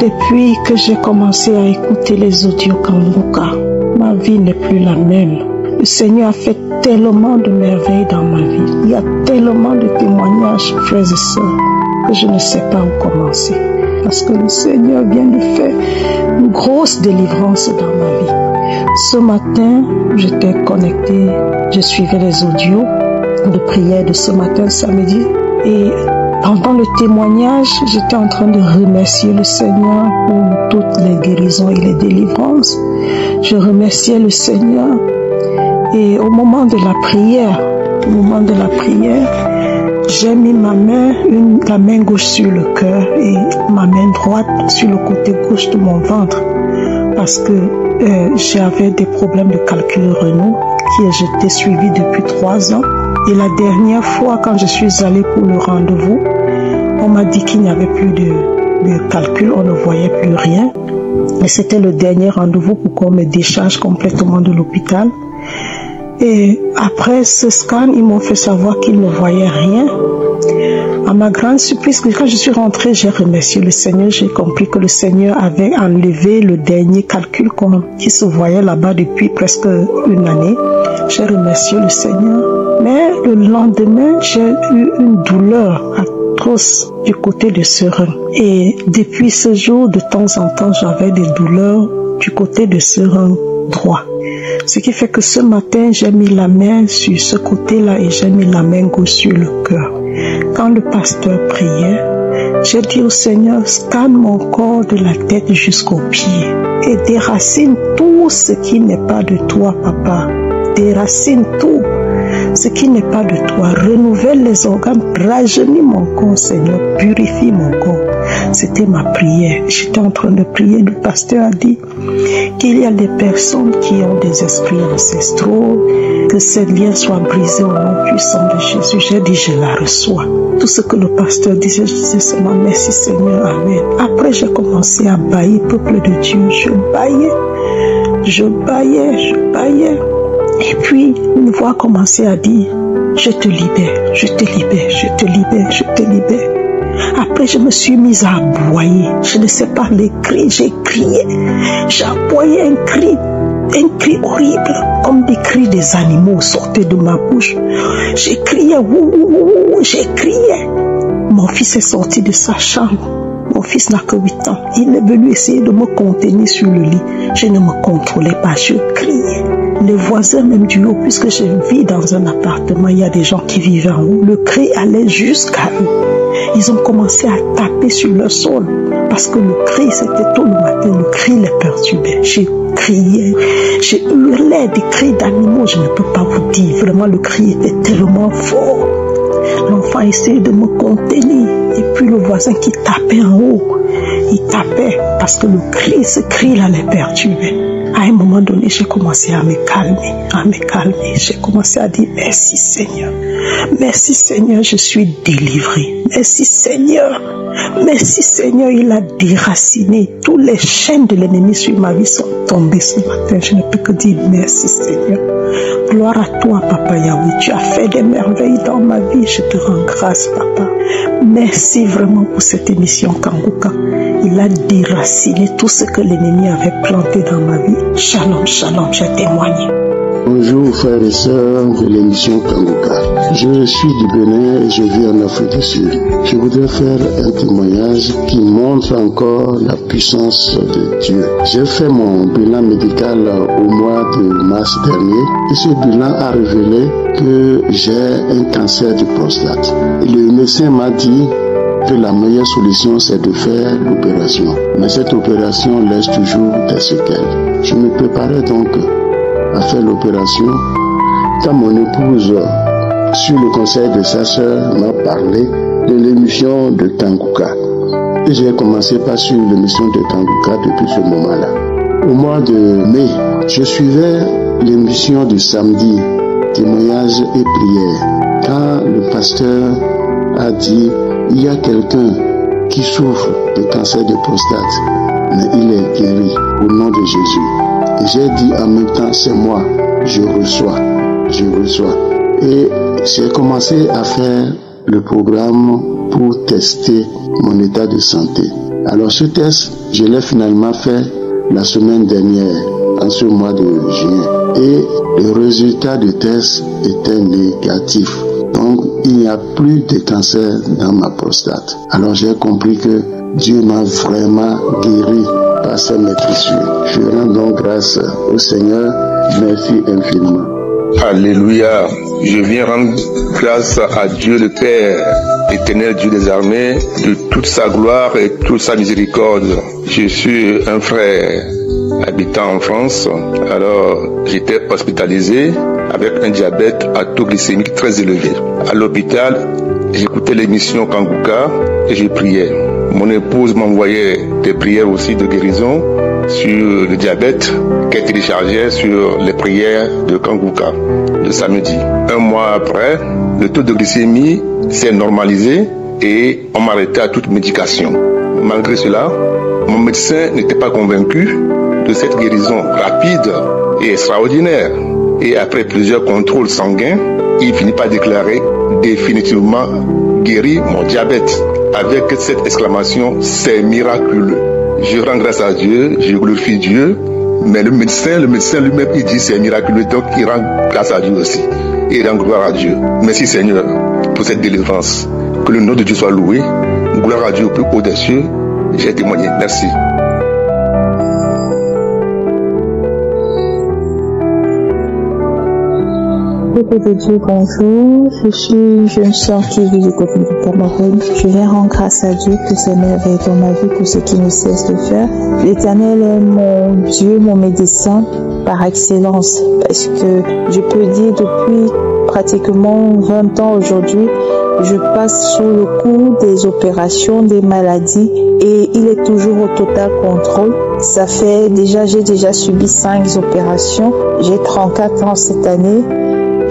Depuis que j'ai commencé à écouter les audios Kangoka, ma vie n'est plus la même. Le Seigneur a fait tellement de merveilles dans ma vie. Il y a tellement de témoignages, frères et sœurs, que je ne sais pas où commencer. Parce que le Seigneur vient de faire une grosse délivrance dans ma vie. Ce matin, j'étais connectée, je suivais les audios de prière de ce matin, samedi. Et pendant le témoignage, j'étais en train de remercier le Seigneur pour toutes les guérisons et les délivrances. Je remerciais le Seigneur. Et au moment de la prière, j'ai mis la main gauche sur le cœur et ma main droite sur le côté gauche de mon ventre parce que j'avais des problèmes de calcul rénaux qui j'étais suivi depuis 3 ans. Et la dernière fois, quand je suis allée pour le rendez-vous, on m'a dit qu'il n'y avait plus de calcul, on ne voyait plus rien. Et c'était le dernier rendez-vous pour qu'on me décharge complètement de l'hôpital. Et après ce scan, ils m'ont fait savoir qu'ils ne voyaient rien. À ma grande surprise, quand je suis rentrée, j'ai remercié le Seigneur. J'ai compris que le Seigneur avait enlevé le dernier calcul qui se voyait là-bas depuis presque 1 année. J'ai remercié le Seigneur. Mais le lendemain, j'ai eu une douleur atroce du côté de ce rein. Et depuis ce jour, de temps en temps, j'avais des douleurs du côté de ce rein droit. Ce qui fait que ce matin, j'ai mis la main sur ce côté-là et j'ai mis la main gauche sur le cœur. Quand le pasteur priait, j'ai dit au Seigneur, scanne mon corps de la tête jusqu'aux pieds et déracine tout ce qui n'est pas de toi, papa. Déracine tout ce qui n'est pas de toi. Renouvelle les organes, rajeunis mon corps, Seigneur, purifie mon corps. C'était ma prière. J'étais en train de prier. Le pasteur a dit qu'il y a des personnes qui ont des esprits ancestraux, que ces liens soient brisés au nom puissant de Jésus. J'ai dit, je la reçois. Tout ce que le pasteur disait, je disais seulement merci Seigneur, amen. Après, j'ai commencé à bailler, peuple de Dieu. Je baillais. Et puis, une voix a commencé à dire, je te libère, je te libère, je te libère, je te libère. Après, je me suis mise à aboyer. Je ne sais pas les cris, j'ai crié. J'ai aboyé un cri horrible, comme des cris des animaux sortaient de ma bouche. J'ai crié, j'ai crié. Mon fils est sorti de sa chambre. Mon fils n'a que 8 ans. Il est venu essayer de me contenir sur le lit. Je ne me contrôlais pas, je criais. Les voisins même du haut, puisque je vis dans un appartement, il y a des gens qui vivent en haut. Le cri allait jusqu'à eux. Ils ont commencé à taper sur le sol parce que le cri, c'était tôt le matin, le cri les perturbait. J'ai crié, j'ai hurlé des cris d'animaux, je ne peux pas vous dire. Vraiment, le cri était tellement fort. L'enfant essayait de me contenir. Et puis le voisin qui tapait en haut, il tapait parce que ce cri-là les perturbait. À un moment donné, j'ai commencé à me calmer. J'ai commencé à dire merci Seigneur. Merci Seigneur, je suis délivré. Merci Seigneur. Merci Seigneur, il a déraciné. Tous les chaînes de l'ennemi sur ma vie sont tombées ce matin. Je ne peux que dire merci Seigneur. Gloire à toi, Papa Yahweh. Tu as fait des merveilles dans ma vie. Je te rends grâce, Papa. Merci vraiment pour cette émission Kanguka. Il a déraciné tout ce que l'ennemi avait planté dans ma vie. Shalom, shalom, j'ai témoigné. Bonjour frères et sœurs de l'émission Kanguka. Je suis du Bénin et je vis en Afrique du Sud. Je voudrais faire un témoignage qui montre encore la puissance de Dieu. J'ai fait mon bilan médical au mois de mars dernier et ce bilan a révélé que j'ai un cancer du prostate. Le médecin m'a dit que la meilleure solution c'est de faire l'opération. Mais cette opération laisse toujours des séquelles. Je me préparais donc à faire l'opération quand mon épouse, sur le conseil de sa sœur, m'a parlé de l'émission de Kanguka. Et j'ai commencé par suivre l'émission de Kanguka depuis ce moment-là. Au mois de mai, je suivais l'émission du samedi, témoignages et prières. Quand le pasteur a dit, il y a quelqu'un qui souffre de cancer de prostate, mais il est guéri au nom de Jésus. Et j'ai dit en même temps, c'est moi, je reçois. Et j'ai commencé à faire le programme pour tester mon état de santé. Alors ce test, je l'ai finalement fait la semaine dernière, en ce mois de juin. Et le résultat du test était négatif. Donc il n'y a plus de cancer dans ma prostate. Alors j'ai compris que Dieu m'a vraiment guéri par sa maîtrisure. Je rends donc grâce au Seigneur. Merci infiniment. Alléluia. Je viens rendre grâce à Dieu le Père, éternel Dieu des armées, de toute sa gloire et toute sa miséricorde. Je suis un frère habitant en France. Alors, j'étais hospitalisé avec un diabète à taux glycémique très élevé. À l'hôpital, j'écoutais l'émission Kanguka et je priais. Mon épouse m'envoyait des prières aussi de guérison sur le diabète qu'elle téléchargeait sur les prières de Kanguka le samedi. Un mois après, le taux de glycémie s'est normalisé et on m'arrêtait à toute médication. Malgré cela, mon médecin n'était pas convaincu de cette guérison rapide et extraordinaire. Et après plusieurs contrôles sanguins, il finit par déclarer définitivement guéri mon diabète. Avec cette exclamation, c'est miraculeux. Je rends grâce à Dieu, je glorifie Dieu, mais le médecin lui-même, il dit c'est miraculeux, donc il rend grâce à Dieu aussi. Et il rend gloire à Dieu. Merci Seigneur pour cette délivrance. Que le nom de Dieu soit loué. Gloire à Dieu au plus haut des cieux. J'ai témoigné. Merci. Peuple de Dieu, bonjour. Je suis jeune sœur qui vit du côté du Cameroun. Je viens rendre grâce à Dieu pour ses merveilles dans ma vie, pour ce qu'il ne cesse de faire. L'Éternel est mon Dieu, mon médecin par excellence. Parce que je peux dire depuis pratiquement 20 ans aujourd'hui, je passe sous le coup des opérations, des maladies et il est toujours au total contrôle. J'ai déjà subi 5 opérations. J'ai 34 ans cette année.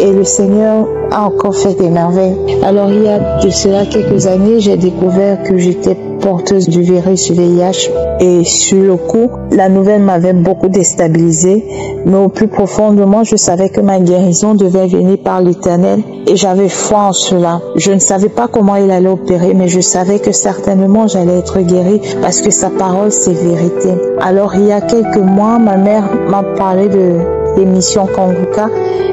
Et le Seigneur a encore fait des merveilles. Alors il y a de cela quelques années, j'ai découvert que j'étais porteuse du virus VIH et sur le coup, la nouvelle m'avait beaucoup déstabilisée. Mais au plus profondément, je savais que ma guérison devait venir par l'Éternel et j'avais foi en cela. Je ne savais pas comment il allait opérer, mais je savais que certainement j'allais être guérie parce que sa parole c'est vérité. Alors il y a quelques mois, ma mère m'a parlé de l'émission Kanguka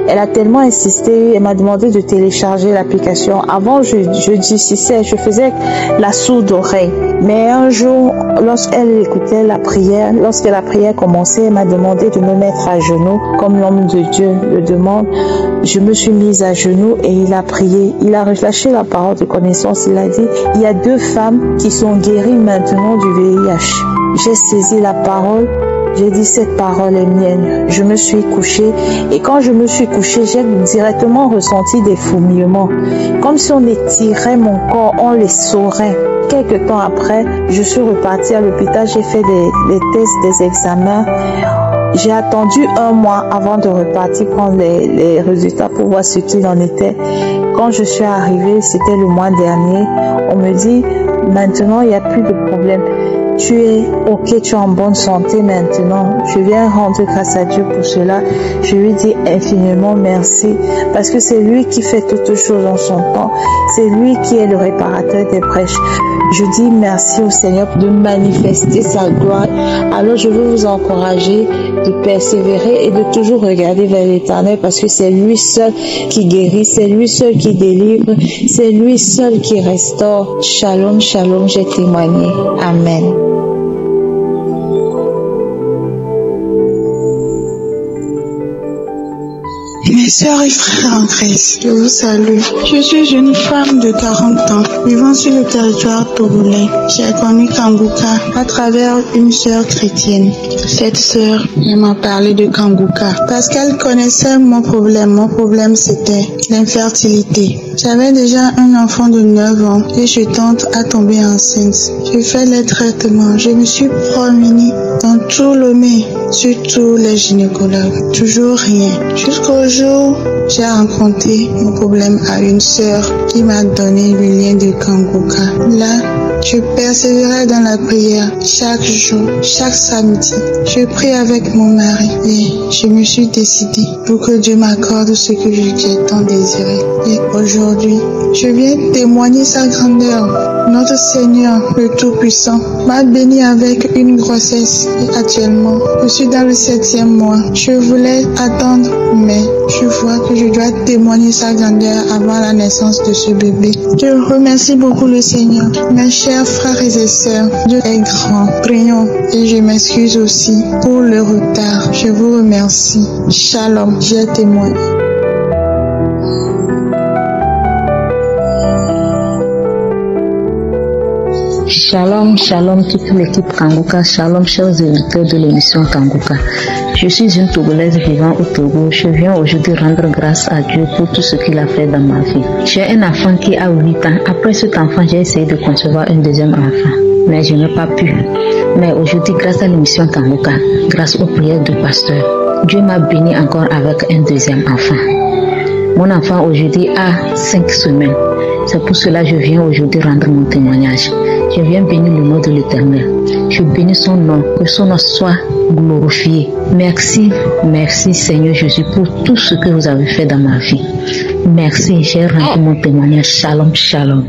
Elle a tellement insisté, elle m'a demandé de télécharger l'application. Avant, je disais, je faisais la sourde oreille. Mais un jour, lorsqu'elle écoutait la prière, lorsque la prière commençait, elle m'a demandé de me mettre à genoux, comme l'homme de Dieu le demande. Je me suis mise à genoux et il a prié. Il a relâché la parole de connaissance. Il a dit, il y a 2 femmes qui sont guéries maintenant du VIH. J'ai saisi la parole. J'ai dit, cette parole est mienne. Je me suis couchée et quand je me suis couchée, j'ai directement ressenti des fourmillements. Comme si on étirait mon corps, on les saurait. Quelques temps après, je suis repartie à l'hôpital, j'ai fait des tests, des examens. J'ai attendu 1 mois avant de repartir prendre les résultats pour voir ce qu'il en était. Quand je suis arrivée, c'était le mois dernier, on me dit, maintenant il n'y a plus de problème. Tu es ok, tu es en bonne santé maintenant. Je viens rendre grâce à Dieu pour cela. Je lui dis infiniment merci parce que c'est lui qui fait toutes choses en son temps. C'est lui qui est le réparateur des brèches. Je dis merci au Seigneur de manifester sa gloire. Alors je veux vous encourager de persévérer et de toujours regarder vers l'Éternel parce que c'est lui seul qui guérit, c'est lui seul qui délivre, c'est lui seul qui restaure. Shalom, shalom, j'ai témoigné. Amen. Mes sœurs et frères en Christ, je vous salue. Je suis une femme de 40 ans, vivant sur le territoire togolais. J'ai connu Kanguka à travers une sœur chrétienne. Cette sœur m'a parlé de Kanguka parce qu'elle connaissait mon problème. Mon problème, c'était l'infertilité. J'avais déjà un enfant de 9 ans et je tente à tomber enceinte. J'ai fait les traitements. Je me suis promenée dans tout Lomé, sur tous les gynécologues. Toujours rien. Jusqu'au jour, j'ai rencontré mon problème à une sœur qui m'a donné le lien de Kanguka. Là, je persévérais dans la prière chaque jour, chaque samedi. Je prie avec mon mari et je me suis décidée pour que Dieu m'accorde ce que j'ai tant désiré. Et aujourd'hui, je viens témoigner sa grandeur. Notre Seigneur, le Tout-Puissant, m'a béni avec une grossesse et actuellement, je suis dans le 7e mois. Je voulais attendre, mais je vois que je dois témoigner sa grandeur avant la naissance de ce bébé. Je remercie beaucoup le Seigneur. Mes chers frères et sœurs, Dieu est grand. Prions et je m'excuse aussi pour le retard. Je vous remercie. Shalom, j'ai témoigné. Shalom, shalom toute l'équipe Kanguka, shalom chers auditeurs de l'émission Kanguka. Je suis une Togolaise vivant au Togo. Je viens aujourd'hui rendre grâce à Dieu pour tout ce qu'il a fait dans ma vie. J'ai un enfant qui a 8 ans. Après cet enfant, j'ai essayé de concevoir un deuxième enfant, mais je n'ai pas pu. Mais aujourd'hui, grâce à l'émission Kanguka, grâce aux prières du pasteur, Dieu m'a béni encore avec un deuxième enfant. Mon enfant aujourd'hui a 5 semaines. C'est pour cela que je viens aujourd'hui rendre mon témoignage. Je viens bénir le nom de l'Éternel. Je bénis son nom, que son nom soit glorifié. Merci, merci Seigneur Jésus pour tout ce que vous avez fait dans ma vie. Merci, j'ai rendu mon témoignage. Shalom, shalom.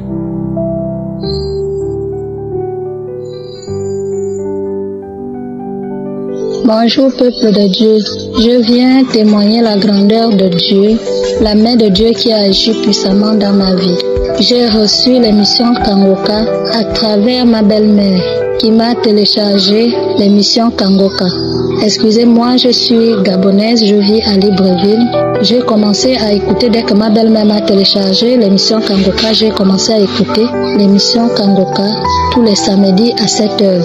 Bonjour peuple de Dieu, je viens témoigner la grandeur de Dieu, la main de Dieu qui a agi puissamment dans ma vie. J'ai reçu l'émission Kanguka à travers ma belle-mère qui m'a téléchargé l'émission Kanguka. Excusez-moi, je suis gabonaise, je vis à Libreville. J'ai commencé à écouter dès que ma belle-mère m'a téléchargé l'émission Kanguka. J'ai commencé à écouter l'émission Kanguka tous les samedis à 7h.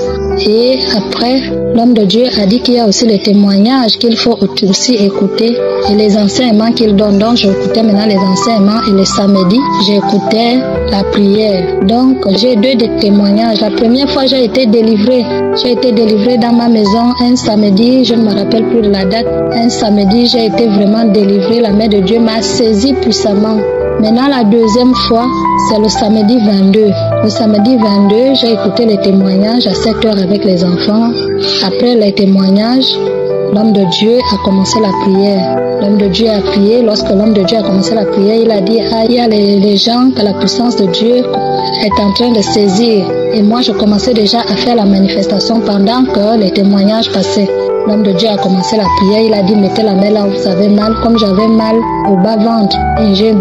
Et après, l'homme de Dieu a dit qu'il y a aussi les témoignages qu'il faut aussi écouter et les enseignements qu'il donne. Donc, j'écoutais maintenant les enseignements et les samedis, j'écoutais la prière. Donc, j'ai 2 des témoignages. La première fois, j'ai été délivrée. J'ai été délivrée dans ma maison un samedi, je ne me rappelle plus de la date. Un samedi, j'ai été vraiment délivrée. La main de Dieu m'a saisi puissamment. Maintenant, la deuxième fois, c'est le samedi 22. Le samedi 22, j'ai écouté les témoignages à 7h avec les enfants. Après les témoignages, l'homme de Dieu a commencé la prière. L'homme de Dieu a prié. Lorsque l'homme de Dieu a commencé la prière, il a dit, il y a les gens que la puissance de Dieu est en train de saisir. Et moi, je commençais déjà à faire la manifestation pendant que les témoignages passaient. L'homme de Dieu a commencé la prière. Il a dit, mettez la main là où vous avez mal. Comme j'avais mal au bas-ventre, et j'ai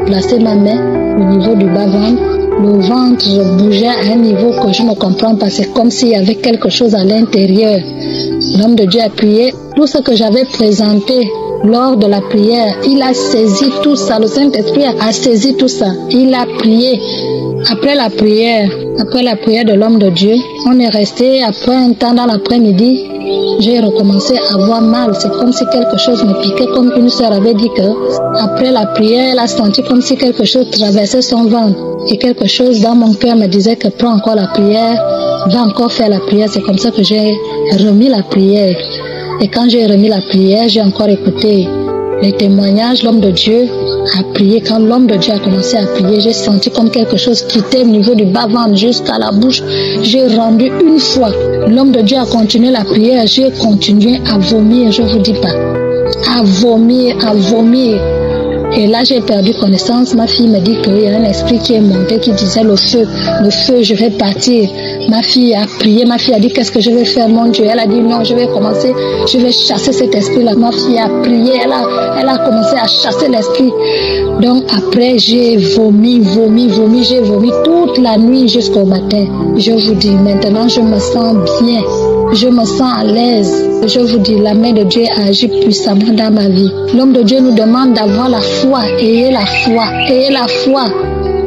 placé ma main au niveau du bas-ventre. Le ventre bougeait à un niveau que je ne comprends pas. C'est comme s'il y avait quelque chose à l'intérieur. L'homme de Dieu a prié. Tout ce que j'avais présenté lors de la prière, il a saisi tout ça. Le Saint-Esprit a saisi tout ça. Il a prié. Après la prière de l'homme de Dieu, on est resté après un temps dans l'après-midi. J'ai recommencé à avoir mal. C'est comme si quelque chose me piquait, comme une sœur avait dit que après la prière, elle a senti comme si quelque chose traversait son ventre. Et quelque chose dans mon cœur me disait que prends encore la prière, va encore faire la prière. C'est comme ça que j'ai remis la prière. Et quand j'ai remis la prière, j'ai encore écouté les témoignages. L'homme de Dieu a prié. Quand l'homme de Dieu a commencé à prier, j'ai senti comme quelque chose quittait au niveau du bas-ventre jusqu'à la bouche. J'ai rendu une fois. L'homme de Dieu a continué la prière. J'ai continué à vomir, je vous dis pas. À vomir, à vomir. Et là, j'ai perdu connaissance. Ma fille me dit qu'il y a un esprit qui est monté, qui disait le feu, je vais partir. Ma fille a prié, ma fille a dit, qu'est-ce que je vais faire, mon Dieu? Elle a dit, non, je vais commencer, je vais chasser cet esprit-là. Ma fille a prié, elle a commencé à chasser l'esprit. Donc après, j'ai vomi, j'ai vomi toute la nuit jusqu'au matin. Je vous dis, maintenant, je me sens bien. Je me sens à l'aise. Je vous dis, la main de Dieu a agi puissamment dans ma vie. L'homme de Dieu nous demande d'avoir la foi. Ayez la foi. Ayez la foi.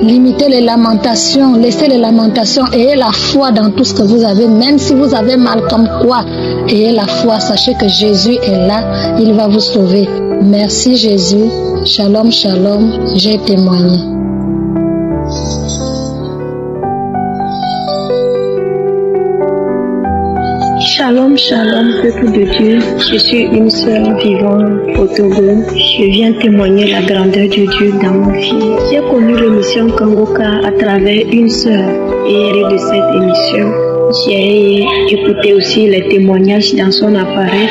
Limitez les lamentations. Laissez les lamentations. Ayez la foi dans tout ce que vous avez. Même si vous avez mal comme quoi. Ayez la foi. Sachez que Jésus est là. Il va vous sauver. Merci Jésus. Shalom, shalom. J'ai témoigné. Shalom, shalom, peuple de Dieu. Je suis une sœur vivant au Togo. Je viens témoigner la grandeur de Dieu dans ma vie. J'ai connu l'émission Kangoka à travers une sœur. Et héritière de cette émission, j'ai écouté aussi les témoignages dans son appareil.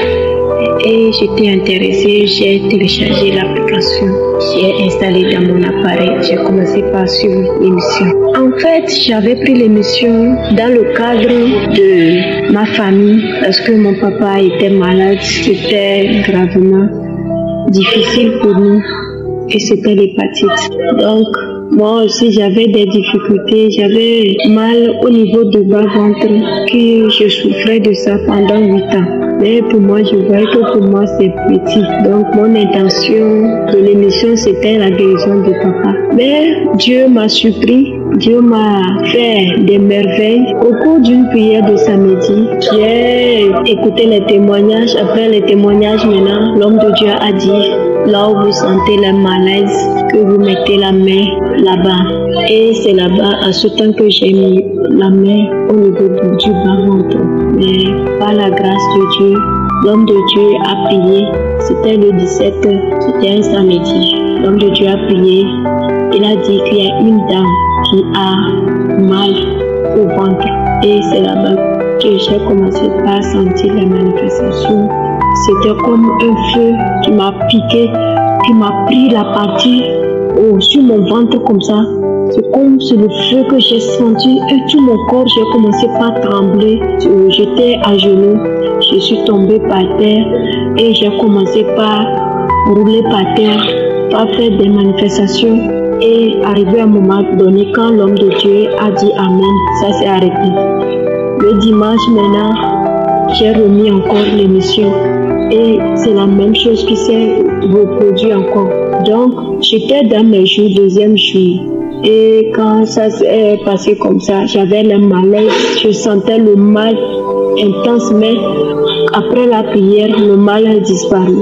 Et j'étais intéressée, j'ai téléchargé l'application, j'ai installé dans mon appareil, j'ai commencé par suivre l'émission. En fait, j'avais pris l'émission dans le cadre de ma famille parce que mon papa était malade, c'était gravement difficile pour nous et c'était l'hépatite. Donc, moi aussi j'avais des difficultés, j'avais mal au niveau du bas-ventre, que je souffrais de ça pendant 8 ans. Mais pour moi, je voyais que pour moi c'est petit. Donc mon intention de l'émission c'était la guérison de papa. Mais Dieu m'a surpris, Dieu m'a fait des merveilles. Au cours d'une prière de samedi, j'ai écouté les témoignages. Après les témoignages maintenant, l'homme de Dieu a dit, là où vous sentez le malaise, que vous mettez la main là-bas. Et c'est là-bas, à ce temps que j'ai mis la main au niveau du bas-ventre. Mais par la grâce de Dieu, l'homme de Dieu a prié. C'était le 17, c'était un samedi. L'homme de Dieu a prié. Il a dit qu'il y a une dame qui a mal au ventre. Et c'est là-bas que j'ai commencé par sentir les manifestations. C'était comme un feu qui m'a piqué, qui m'a pris la partie sur mon ventre comme ça. C'est comme c'est le feu que j'ai senti et tout mon corps, j'ai commencé par trembler. J'étais à genoux, je suis tombée par terre et j'ai commencé par rouler par terre, par faire des manifestations. Et arrivé à un moment donné, quand l'homme de Dieu a dit Amen, ça s'est arrêté. Le dimanche maintenant, j'ai remis encore l'émission et c'est la même chose qui s'est reproduite encore. Donc, j'étais dans mes jours, deuxième jour. Et quand ça s'est passé comme ça, j'avais le malaise, je sentais le mal intense, mais après la prière, le mal a disparu.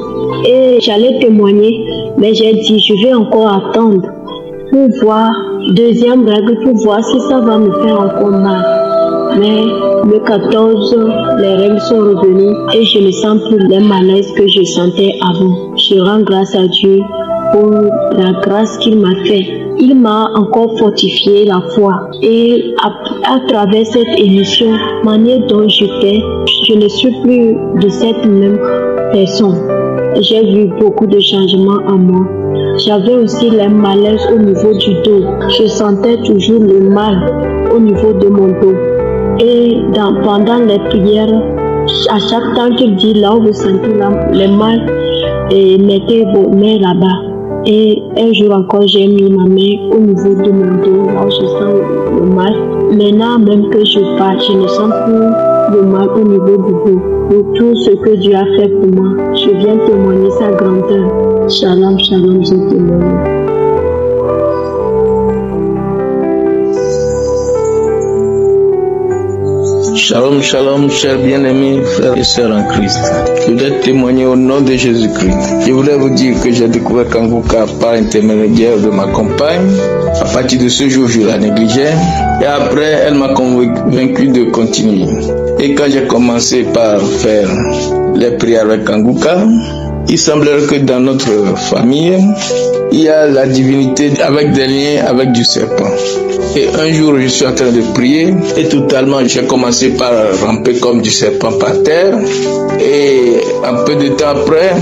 Et j'allais témoigner, mais j'ai dit, je vais encore attendre pour voir, deuxième règle, pour voir si ça va me faire encore mal. Mais le 14, les règles sont revenues et je ne sens plus les malaises que je sentais avant. Je rends grâce à Dieu pour la grâce qu'il m'a fait. Il m'a encore fortifié la foi. Et à travers cette émission, manière dont j'étais, je ne suis plus de cette même personne. J'ai vu beaucoup de changements en moi. J'avais aussi les malaises au niveau du dos. Je sentais toujours le mal au niveau de mon dos. Et pendant les prières, À chaque temps qu'il dit, là où vous sentez les mal, mettez vos mains là-bas. Et un jour encore, j'ai mis ma main au niveau de mon dos, là où je sens le mal. Maintenant, même que je parle, je ne sens plus le mal au niveau du dos. Pour tout ce que Dieu a fait pour moi, je viens témoigner sa grandeur. Shalom, shalom, je témoigne. Shalom, shalom, chers bien-aimés, frères et sœurs en Christ. Je voudrais témoigner au nom de Jésus-Christ. Je voudrais vous dire que j'ai découvert Kanguka par intermédiaire de ma compagne. À partir de ce jour, je la négligeais. Et après, elle m'a convaincu de continuer. Et quand j'ai commencé par faire les prières avec Kanguka, il semblerait que dans notre famille, il y a la divinité avec des liens avec du serpent. Et un jour, je suis en train de prier et totalement, j'ai commencé par ramper comme du serpent par terre. Et un peu de temps après,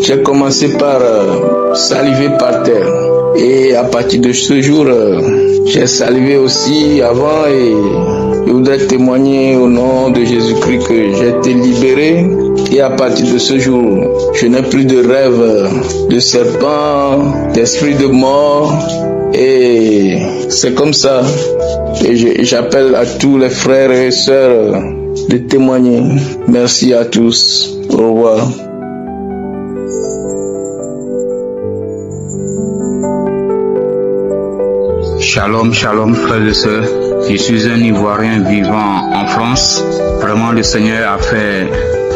j'ai commencé par saliver par terre. Et à partir de ce jour, j'ai salivé aussi avant et je voudrais témoigner au nom de Jésus-Christ que j'ai été libéré. Et à partir de ce jour, je n'ai plus de rêve de serpent, d'esprit de mort. Et c'est comme ça. Et j'appelle à tous les frères et sœurs de témoigner. Merci à tous. Au revoir. Shalom, shalom, frères et sœurs. Je suis un Ivoirien vivant en France. Vraiment, le Seigneur a fait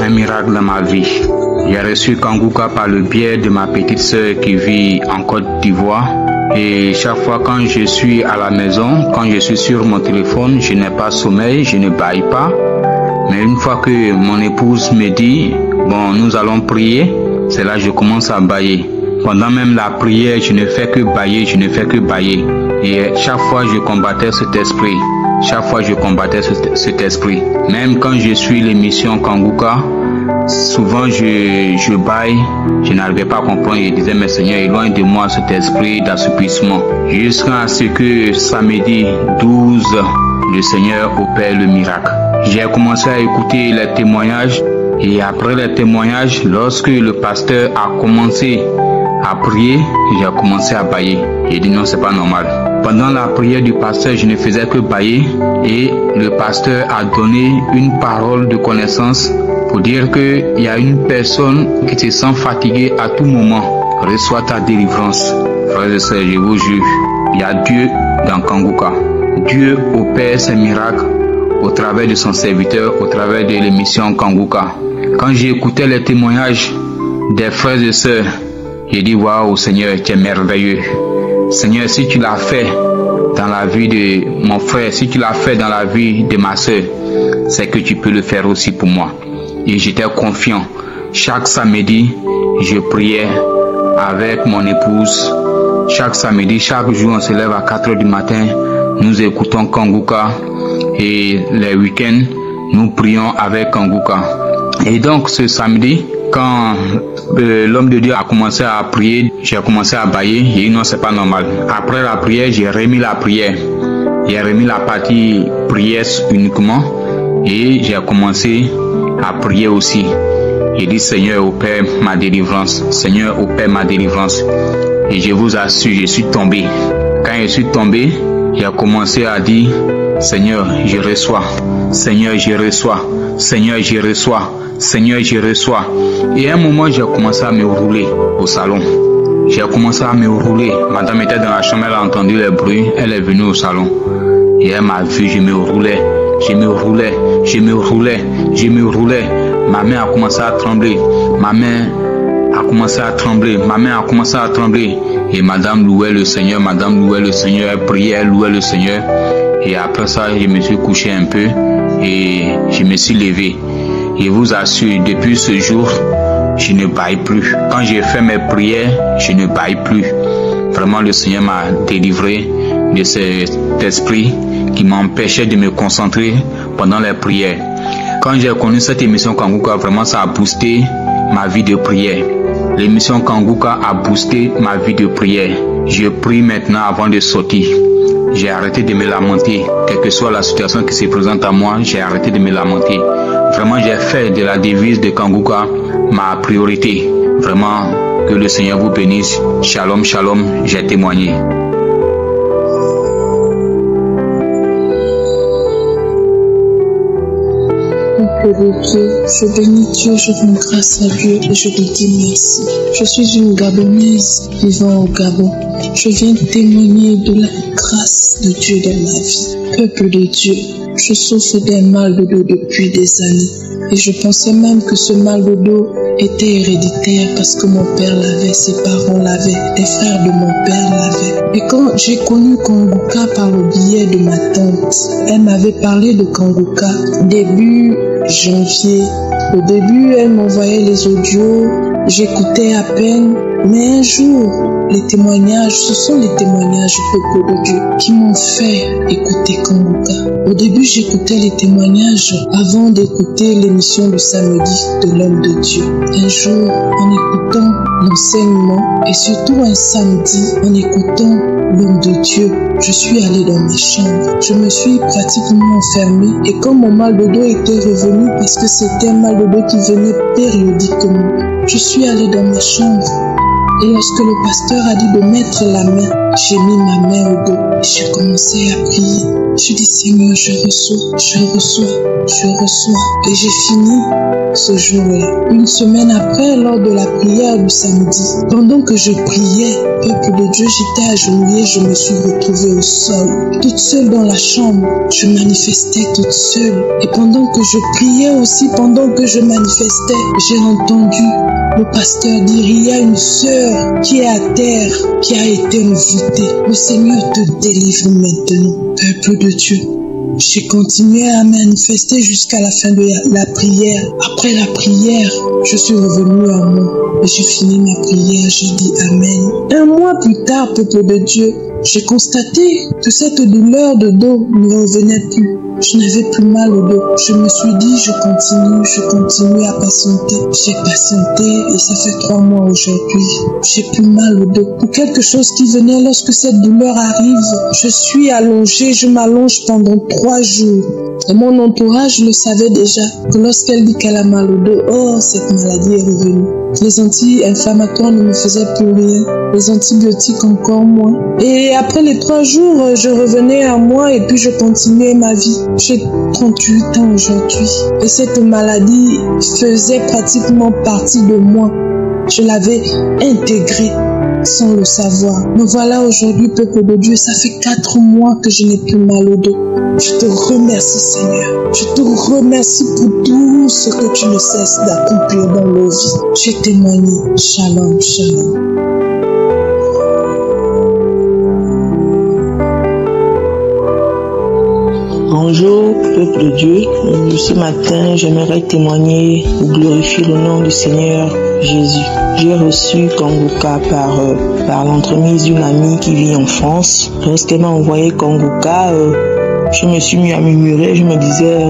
un miracle dans ma vie. J'ai reçu Kanguka par le biais de ma petite sœur qui vit en Côte d'Ivoire. Et chaque fois quand je suis à la maison, quand je suis sur mon téléphone, je n'ai pas sommeil, je ne bâille pas. Mais une fois que mon épouse me dit, bon, nous allons prier, c'est là que je commence à bâiller. Pendant même la prière, je ne fais que bâiller, je ne fais que bâiller. Et chaque fois, je combattais cet esprit. Chaque fois, je combattais cet esprit. Même quand je suis l'émission Kanguka, souvent je bâille, je n'arrivais pas à comprendre. Je disais, mais Seigneur, éloigne de moi cet esprit d'assouplissement. Jusqu'à ce que samedi 12, le Seigneur opère le miracle. J'ai commencé à écouter les témoignages. Et après les témoignages, lorsque le pasteur a commencé à prier, j'ai commencé à bâiller. J'ai dit non, c'est pas normal. Pendant la prière du pasteur, je ne faisais que bâiller et le pasteur a donné une parole de connaissance pour dire qu'il y a une personne qui se sent fatiguée à tout moment. Reçois ta délivrance. Frères et sœurs, je vous jure, il y a Dieu dans Kanguka. Dieu opère ses miracles au travers de son serviteur, au travers de l'émission Kanguka. Quand j'ai écouté les témoignages des frères et sœurs, j'ai dit waouh Seigneur, tu es merveilleux. Seigneur, si tu l'as fait dans la vie de mon frère, si tu l'as fait dans la vie de ma sœur, c'est que tu peux le faire aussi pour moi. Et j'étais confiant. Chaque samedi, je priais avec mon épouse. Chaque samedi, chaque jour, on se lève à 4 h du matin. Nous écoutons Kanguka. Et les week-ends, nous prions avec Kanguka. Et donc, ce samedi, quand l'homme de Dieu a commencé à prier, j'ai commencé à bâiller. J'ai dit non, c'est pas normal. Après la prière, j'ai remis la prière. J'ai remis la partie prière uniquement. Et j'ai commencé à prier aussi. J'ai dit Seigneur, opère ma délivrance. Seigneur, opère ma délivrance. Et je vous assure, je suis tombé. Quand je suis tombé, j'ai commencé à dire Seigneur, je reçois. Seigneur, je reçois. Seigneur, je reçois. Seigneur, je reçois. Et à un moment, j'ai commencé à me rouler au salon. J'ai commencé à me rouler. Madame était dans la chambre, elle a entendu les bruits. Elle est venue au salon. Et elle m'a vu, je me roulais. Je me roulais. Je me roulais. Je me roulais. Ma main a commencé à trembler. Ma main a commencé à trembler. Ma main a commencé à trembler. Et madame louait le Seigneur. Madame louait le Seigneur. Elle priait, elle louait le Seigneur. Et après ça, je me suis couché un peu. Et je me suis levé. Je vous assure, depuis ce jour, je ne bâille plus. Quand j'ai fait mes prières, je ne bâille plus. Vraiment, le Seigneur m'a délivré de cet esprit qui m'empêchait de me concentrer pendant les prières. Quand j'ai connu cette émission Kanguka, vraiment ça a boosté ma vie de prière. L'émission Kanguka a boosté ma vie de prière. Je prie maintenant avant de sortir. j'ai arrêté de me lamenter. Quelle que soit la situation qui se présente à moi, j'ai arrêté de me lamenter. Vraiment, j'ai fait de la devise de Kanguka ma priorité. Vraiment, que le Seigneur vous bénisse. Shalom, shalom, j'ai témoigné. De Dieu, je bénis Dieu, je rends grâce à Dieu et je lui dis merci. Je suis une Gabonaise vivant au Gabon. Je viens témoigner de la grâce de Dieu dans ma vie. Peuple de Dieu, je souffre d'un mal de dos depuis des années et je pensais même que ce mal de dos était héréditaire parce que mon père l'avait, ses parents l'avaient, les frères de mon père l'avaient. Et quand j'ai connu Kanguka par le biais de ma tante, elle m'avait parlé de Kanguka début janvier. Au début, elle m'envoyait les audios, j'écoutais à peine, mais un jour, les témoignages, ce sont les témoignages du peuple de Dieu qui m'ont fait écouter Kanguka. Au début, j'écoutais les témoignages avant d'écouter l'émission du samedi de l'homme de Dieu. Un jour, en écoutant l'enseignement et surtout un samedi, en écoutant l'homme de Dieu, je suis allée dans ma chambre. Je me suis pratiquement enfermée et quand mon mal de dos était revenu, parce que c'était un mal de dos qui venait périodiquement, je suis allée dans ma chambre. Et lorsque le pasteur a dit de mettre la main, j'ai mis ma main au dos et j'ai commencé à prier. Je dis Seigneur, je reçois. Et j'ai fini ce jour-là. Une semaine après, lors de la prière du samedi, pendant que je priais, peuple de Dieu, j'étais agenouillée, je me suis retrouvée au sol, toute seule dans la chambre. Je manifestais toute seule. Et pendant que je priais aussi, pendant que je manifestais, j'ai entendu le pasteur dire, il y a une sœur qui est à terre, qui a été envoûtée. Le Seigneur te délivre maintenant, peuple de Dieu. J'ai continué à manifester jusqu'à la fin de la prière. Après la prière, je suis revenue à moi et j'ai fini ma prière, j'ai dit Amen. Un mois plus tard, peuple de Dieu, j'ai constaté que cette douleur de dos ne revenait plus. Je n'avais plus mal au dos. Je me suis dit, je continue à patienter. J'ai patienté et ça fait 3 mois aujourd'hui. J'ai plus mal au dos. Pour quelque chose qui venait lorsque cette douleur arrive, je suis allongée, je m'allonge pendant 3 jours. Et mon entourage le savait déjà que lorsqu'elle dit qu'elle a mal au dos, oh, cette maladie est revenue. Les anti-inflammatoires ne me faisaient plus rien. Les antibiotiques encore moins. Et après les 3 jours, je revenais à moi et puis je continuais ma vie. J'ai 38 ans aujourd'hui. Et cette maladie faisait pratiquement partie de moi. Je l'avais intégrée sans le savoir. Me voilà aujourd'hui, peuple de Dieu, ça fait 4 mois que je n'ai plus mal au dos. Je te remercie, Seigneur. Je te remercie pour tout ce que tu ne cesses d'accomplir dans nos vies. J'ai témoigné. Shalom, shalom. Bonjour, peuple de Dieu. Ce matin, j'aimerais témoigner ou glorifier le nom du Seigneur Jésus. J'ai reçu Kanguka par l'entremise d'une amie qui vit en France. Lorsqu'elle m'a envoyé Kanguka, je me suis mis à murmurer. Je me disais,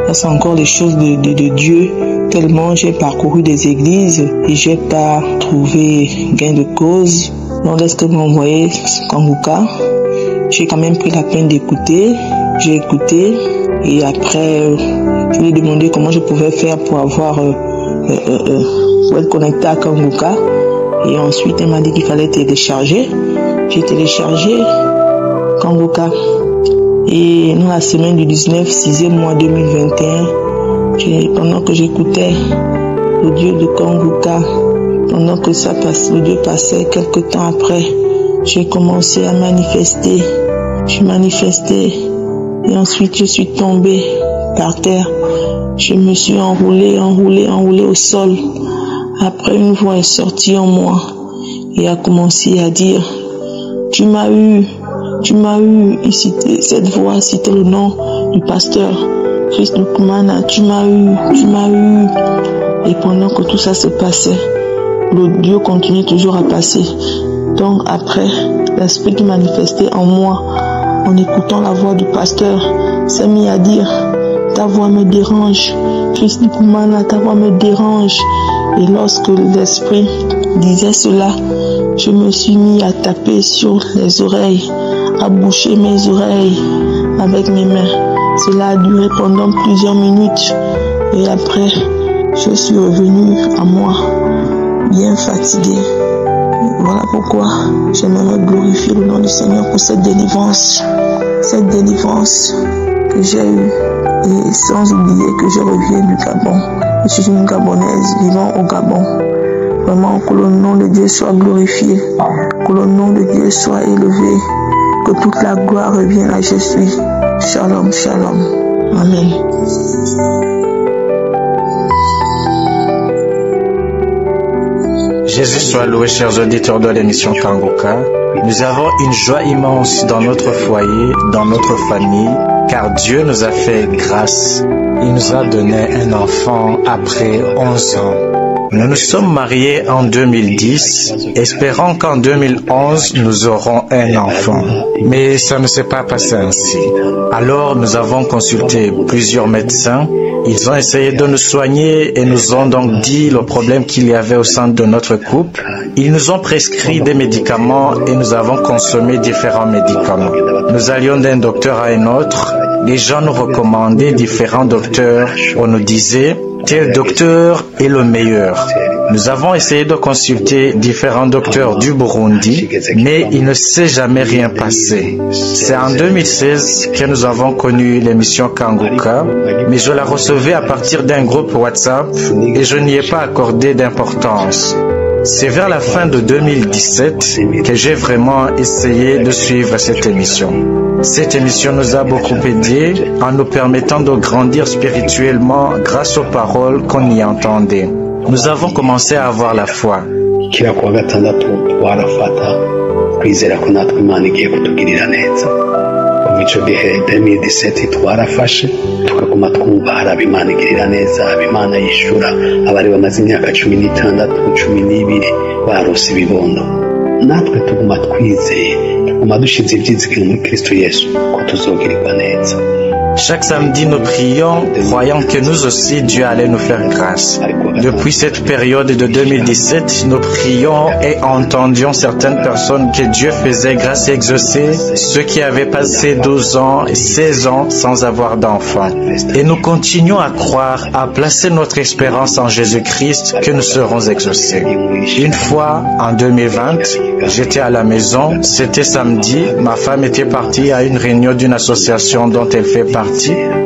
ça c'est encore des choses de Dieu. Tellement j'ai parcouru des églises et j'ai pas trouvé gain de cause. Donc lorsqu'elle m'a envoyé Kanguka, j'ai quand même pris la peine d'écouter. J'ai écouté et après je lui ai demandé comment je pouvais faire pour avoir pour être connecté à Kanguka. Et ensuite elle m'a dit qu'il fallait télécharger. J'ai téléchargé Kanguka. Et dans la semaine du 19 6e mois 2021, pendant que j'écoutais l'audio de Kanguka, pendant que ça passe, l'audio passait, quelques temps après, j'ai commencé à manifester. Je manifestais. Et ensuite, je suis tombée par terre. Je me suis enroulée au sol. Après, une voix est sortie en moi et a commencé à dire, tu m'as eu. Cette voix citait le nom du pasteur Christ Nukumana. Tu m'as eu. Et pendant que tout ça se passait, l'audio continuait toujours à passer. Donc après, l'esprit qui manifestait en moi, en écoutant la voix du pasteur, s'est mis à dire, ta voix me dérange, Christ Nukumana, ta voix me dérange. Et lorsque l'esprit disait cela, je me suis mis à taper sur les oreilles, à boucher mes oreilles avec mes mains. Cela a duré pendant plusieurs minutes et après, je suis revenue à moi, bien fatiguée. Voilà pourquoi j'aimerais glorifier le nom du Seigneur pour cette délivrance que j'ai eue. Et sans oublier que je reviens du Gabon. Je suis une Gabonaise vivant au Gabon. Vraiment, que le nom de Dieu soit glorifié, que le nom de Dieu soit élevé, que toute la gloire revienne à Jésus. Shalom, shalom. Amen. Jésus soit loué, chers auditeurs de l'émission Kanguka. Nous avons une joie immense dans notre foyer, dans notre famille, car Dieu nous a fait grâce. Il nous a donné un enfant après 11 ans. Nous nous sommes mariés en 2010, espérant qu'en 2011, nous aurons un enfant. Mais ça ne s'est pas passé ainsi. Alors, nous avons consulté plusieurs médecins. Ils ont essayé de nous soigner et nous ont donc dit le problème qu'il y avait au sein de notre couple. Ils nous ont prescrit des médicaments et nous avons consommé différents médicaments. Nous allions d'un docteur à un autre. Les gens nous recommandaient différents docteurs. On nous disait, tel docteur est le meilleur. Nous avons essayé de consulter différents docteurs du Burundi, mais il ne s'est jamais rien passé. C'est en 2016 que nous avons connu l'émission Kanguka, mais je la recevais à partir d'un groupe WhatsApp et je n'y ai pas accordé d'importance. C'est vers la fin de 2017 que j'ai vraiment essayé de suivre cette émission. Cette émission nous a beaucoup aidés en nous permettant de grandir spirituellement grâce aux paroles qu'on y entendait. Nous avons commencé à avoir la foi. kuva icyo gihe 2017 twarafashe tukaguma twumva hari Imana igirira neza, Imana yishura abari bamaze imyaka 16 12 barose ibibondo. Natwe tuguma twizeye, tuguma dushize ibyizigiro muri Kristo Yesu ko tuzogirirwa neza. Chaque samedi, nous prions, croyant que nous aussi, Dieu allait nous faire grâce. Depuis cette période de 2017, nous prions et entendions certaines personnes que Dieu faisait grâce et exaucer, ceux qui avaient passé 12 ans et 16 ans sans avoir d'enfants. Et nous continuons à croire, à placer notre espérance en Jésus-Christ que nous serons exaucés. Une fois, en 2020, j'étais à la maison, c'était samedi, ma femme était partie à une réunion d'une association dont elle fait partie.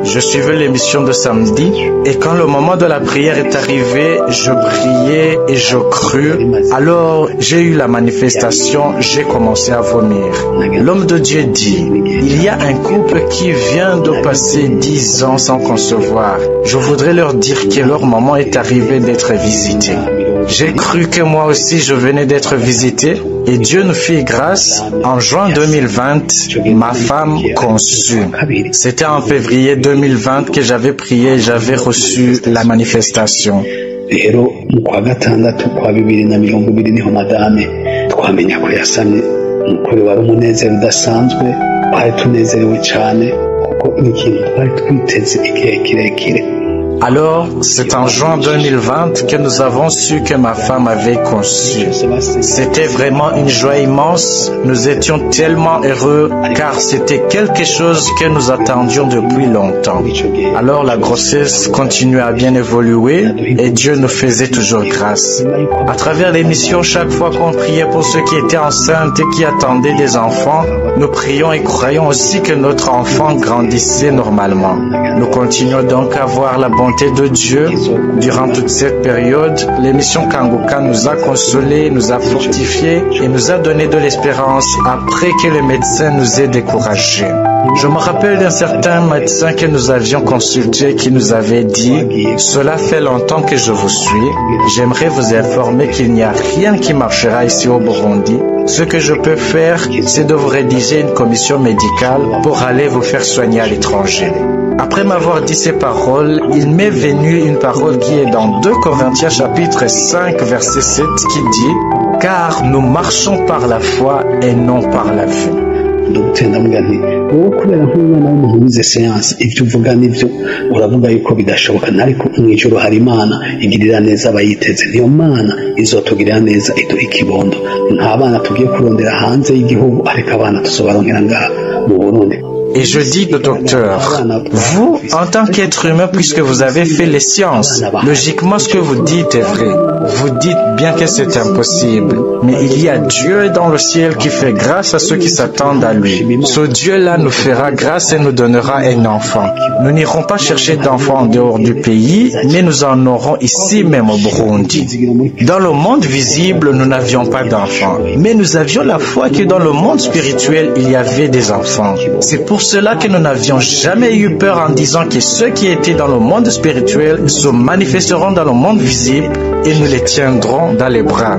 Je suivais l'émission de samedi et quand le moment de la prière est arrivé, je priais et je crus. Alors j'ai eu la manifestation, j'ai commencé à vomir. L'homme de Dieu dit, il y a un couple qui vient de passer 10 ans sans concevoir. Je voudrais leur dire que leur moment est arrivé d'être visité. J'ai cru que moi aussi je venais d'être visité et Dieu nous fit grâce. En juin 2020, ma femme conçut. C'était en février 2020 que j'avais prié et j'avais reçu la manifestation. Rero mu kwa gatandatu kwa 2020 niho madame twamenya ko yasamye umukuru wari umunezero udasanzwe twari tunezerewe cyane kuko ni ikintu twari twiteze igihe kirekire. Alors, c'est en juin 2020 que nous avons su que ma femme avait conçu. C'était vraiment une joie immense. Nous étions tellement heureux car c'était quelque chose que nous attendions depuis longtemps. Alors, la grossesse continuait à bien évoluer et Dieu nous faisait toujours grâce. À travers l'émission, chaque fois qu'on priait pour ceux qui étaient enceintes et qui attendaient des enfants, nous prions et croyons aussi que notre enfant grandissait normalement. Nous continuons donc à voir la bonté de Dieu durant toute cette période. L'émission Kanguka nous a consolés, nous a fortifiés et nous a donné de l'espérance après que les médecins nous aient découragés. Je me rappelle d'un certain médecin que nous avions consulté qui nous avait dit « Cela fait longtemps que je vous suis. J'aimerais vous informer qu'il n'y a rien qui marchera ici au Burundi. Ce que je peux faire, c'est de vous rédiger une commission médicale pour aller vous faire soigner à l'étranger. » Après m'avoir dit ces paroles, il m'est venu une parole qui est dans 2 Corinthiens chapitre 5 verset 7 qui dit « Car nous marchons par la foi et non par la vue. » ndagutenda mbwa nti wowe kubera nk'umwana w'umuntu wize siyansi ibyo uvuga nibyo uravuga yuko bidashoboka ariko mu ijoro hari imana igirira neza abayiteze niyo mana izotugirira neza iduha ikibondo nta bana tugiye kurondera hanze y'igihugu ariko abana tuzobaronkera ngaha mu Burundi. Et je dis au docteur, vous, en tant qu'être humain, puisque vous avez fait les sciences, logiquement ce que vous dites est vrai. Vous dites bien que c'est impossible. Mais il y a Dieu dans le ciel qui fait grâce à ceux qui s'attendent à lui. Ce Dieu-là nous fera grâce et nous donnera un enfant. Nous n'irons pas chercher d'enfants en dehors du pays, mais nous en aurons ici même au Burundi. Dans le monde visible, nous n'avions pas d'enfants. Mais nous avions la foi que dans le monde spirituel, il y avait des enfants. C'est pour cela que nous n'avions jamais eu peur en disant que ceux qui étaient dans le monde spirituel se manifesteront dans le monde visible et nous les tiendrons dans les bras.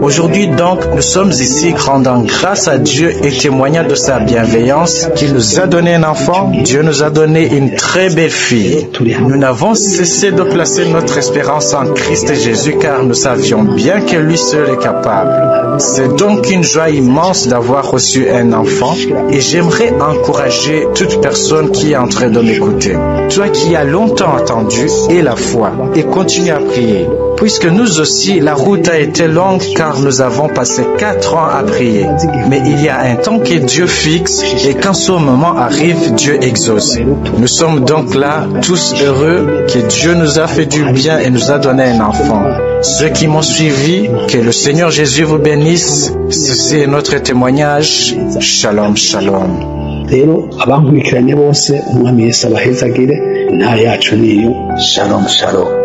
Aujourd'hui donc, nous sommes ici rendant grâce à Dieu et témoignant de sa bienveillance qu'il nous a donné un enfant. Dieu nous a donné une très belle fille. Nous n'avons cessé de placer notre espérance en Christ Jésus car nous savions bien que lui seul est capable. C'est donc une joie immense d'avoir reçu un enfant et j'aimerais encourager toute personne qui est en train de m'écouter. Toi qui as longtemps attendu, aie la foi et continue à prier. Puisque nous aussi, la route a été longue car nous avons passé 4 ans à prier. Mais il y a un temps que Dieu fixe et quand ce moment arrive, Dieu exauce. Nous sommes donc là, tous heureux que Dieu nous a fait du bien et nous a donné un enfant. Ceux qui m'ont suivi, que le Seigneur Jésus vous bénisse. Ceci est notre témoignage. Shalom, shalom. Rero abankurikiranye bose umwami Yesu abahezagire nta yacu niyo. Shalom, shalom.